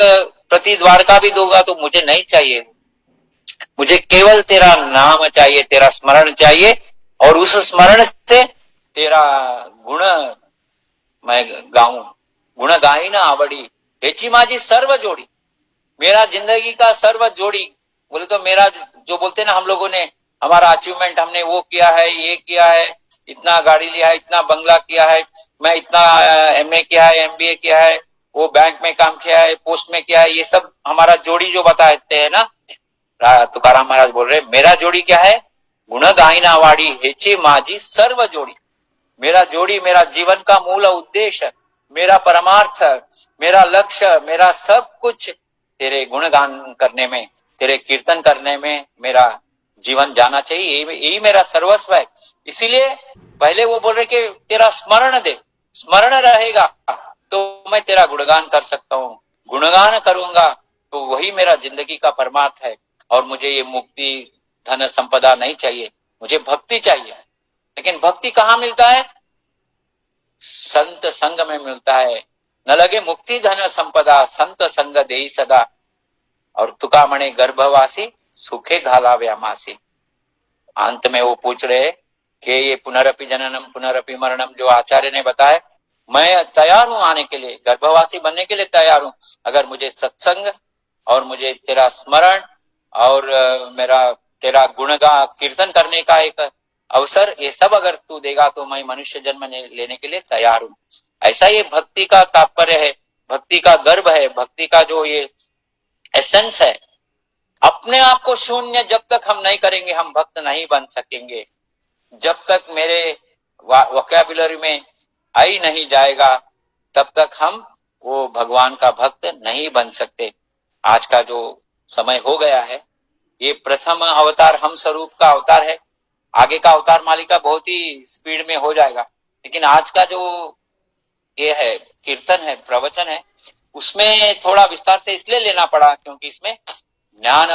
प्रति द्वारका भी दोगा तो मुझे नहीं चाहिए। मुझे केवल तेरा नाम चाहिए, तेरा स्मरण चाहिए, और उस स्मरण से तेरा गुण मैं गाऊं। गुण गाई ना आवड़ी, हेची माझी सर्व जोड़ी, मेरा जिंदगी का सर्व जोड़ी। बोले तो मेरा जो बोलते ना हम लोगों ने, हमारा अचीवमेंट, हमने वो किया है, ये किया है, इतना गाड़ी लिया है, इतना बंगला किया है, मैं इतना एमए किया है, एमबीए किया है, वो बैंक में काम किया है, पोस्ट में किया है, ये सब हमारा जोड़ी जो बताते हैं ना। तुकाराम महाराज बोल रहे मेरा जोड़ी क्या है, गुण गायना वाड़ी हेची माझी सर्व जोड़ी। मेरा जोड़ी, मेरा जीवन का मूल उद्देश्य, मेरा परमार्थ, मेरा लक्ष्य, मेरा सब कुछ तेरे गुणगान करने में, तेरे कीर्तन करने में मेरा जीवन जाना चाहिए, यही मेरा सर्वस्व है। इसीलिए पहले वो बोल रहे कि तेरा स्मरण दे, स्मरण रहेगा तो मैं तेरा गुणगान कर सकता हूँ, गुणगान करूंगा तो वही मेरा जिंदगी का परमार्थ है। और मुझे ये मुक्ति, धन, संपदा नहीं चाहिए, मुझे भक्ति चाहिए। लेकिन भक्ति कहाँ मिलता है, संत संग में मिलता है। न लगे मुक्ति धन संपदा, संत संग देई सदा, और तुका मणे गर्भवासी सुखे घाला व्यामासी। अंत में वो पूछ रहे कि ये पुनरपि जननम पुनरपि मरणम जो आचार्य ने बताया, मैं तैयार हूं आने के लिए, गर्भवासी बनने के लिए तैयार हूं, अगर मुझे सत्संग और मुझे तेरा स्मरण और मेरा तेरा गुणगान कीर्तन करने का एक अवसर, ये सब अगर तू देगा तो मैं मनुष्य जन्म लेने के लिए तैयार हूं। ऐसा ये भक्ति का तात्पर्य है, भक्ति का गर्भ है, भक्ति का जो ये एसेंस है। अपने आप को शून्य जब तक हम नहीं करेंगे, हम भक्त नहीं बन सकेंगे। जब तक मेरे वोकैबुलरी में आई नहीं जाएगा, तब तक हम वो भगवान का भक्त नहीं बन सकते। आज का जो समय हो गया है, ये प्रथम अवतार हम स्वरूप का अवतार है, आगे का अवतार मालिका बहुत ही स्पीड में हो जाएगा। लेकिन आज का जो ये है कीर्तन है, प्रवचन है, उसमें थोड़ा विस्तार से इसलिए लेना पड़ा क्योंकि इसमें ज्ञान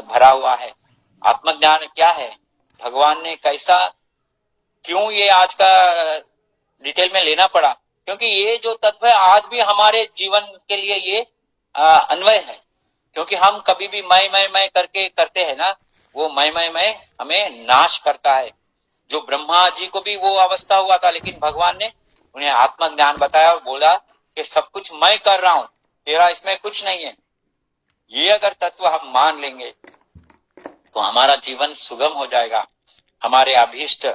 भरा हुआ है। आत्मज्ञान क्या है, भगवान ने कैसा, क्यों ये आज का डिटेल में लेना पड़ा, क्योंकि ये जो तत्व है आज भी हमारे जीवन के लिए ये अन्वय है। क्योंकि हम कभी भी मैं करके करते हैं ना, वो मैं हमें नाश करता है। जो ब्रह्मा जी को भी वो अवस्था हुआ था, लेकिन भगवान ने उन्हें आत्मज्ञान बताया और बोला कि सब कुछ मैं कर रहा हूं, तेरा इसमें कुछ नहीं है। ये अगर तत्व हम मान लेंगे तो हमारा जीवन सुगम हो जाएगा। हमारे अभीष्ट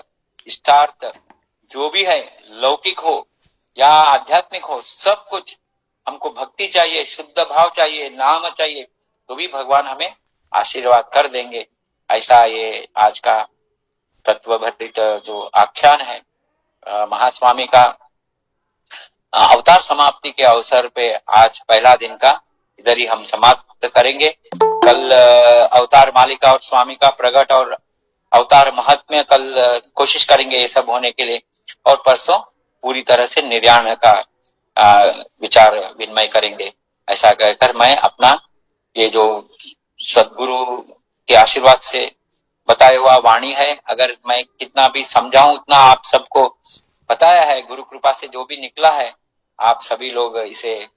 इष्टार्थ जो भी है, लौकिक हो या आध्यात्मिक हो, सब कुछ, हमको भक्ति चाहिए, शुद्ध भाव चाहिए, नाम चाहिए, तो भी भगवान हमें आशीर्वाद कर देंगे। ऐसा ये आज का तत्व भरित जो आख्यान है महास्वामी का अवतार समाप्ति के अवसर पे आज पहला दिन का इधर ही हम समाप्त करेंगे। कल अवतार मालिका और स्वामी का प्रकट और अवतार महात्म्य कल कोशिश करेंगे ये सब होने के लिए, और परसों पूरी तरह से निर्याण का विचार विनिमय करेंगे। ऐसा कहकर मैं अपना ये जो सदगुरु के आशीर्वाद से बताया हुआ वाणी है, अगर मैं कितना भी समझाऊं उतना आप सबको बताया है, गुरु कृपा से जो भी निकला है आप सभी लोग इसे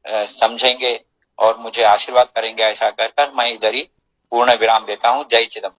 समझेंगे और मुझे आशीर्वाद करेंगे। ऐसा कर मैं इधर ही पूर्ण विराम देता हूं। जय चिदंबरम।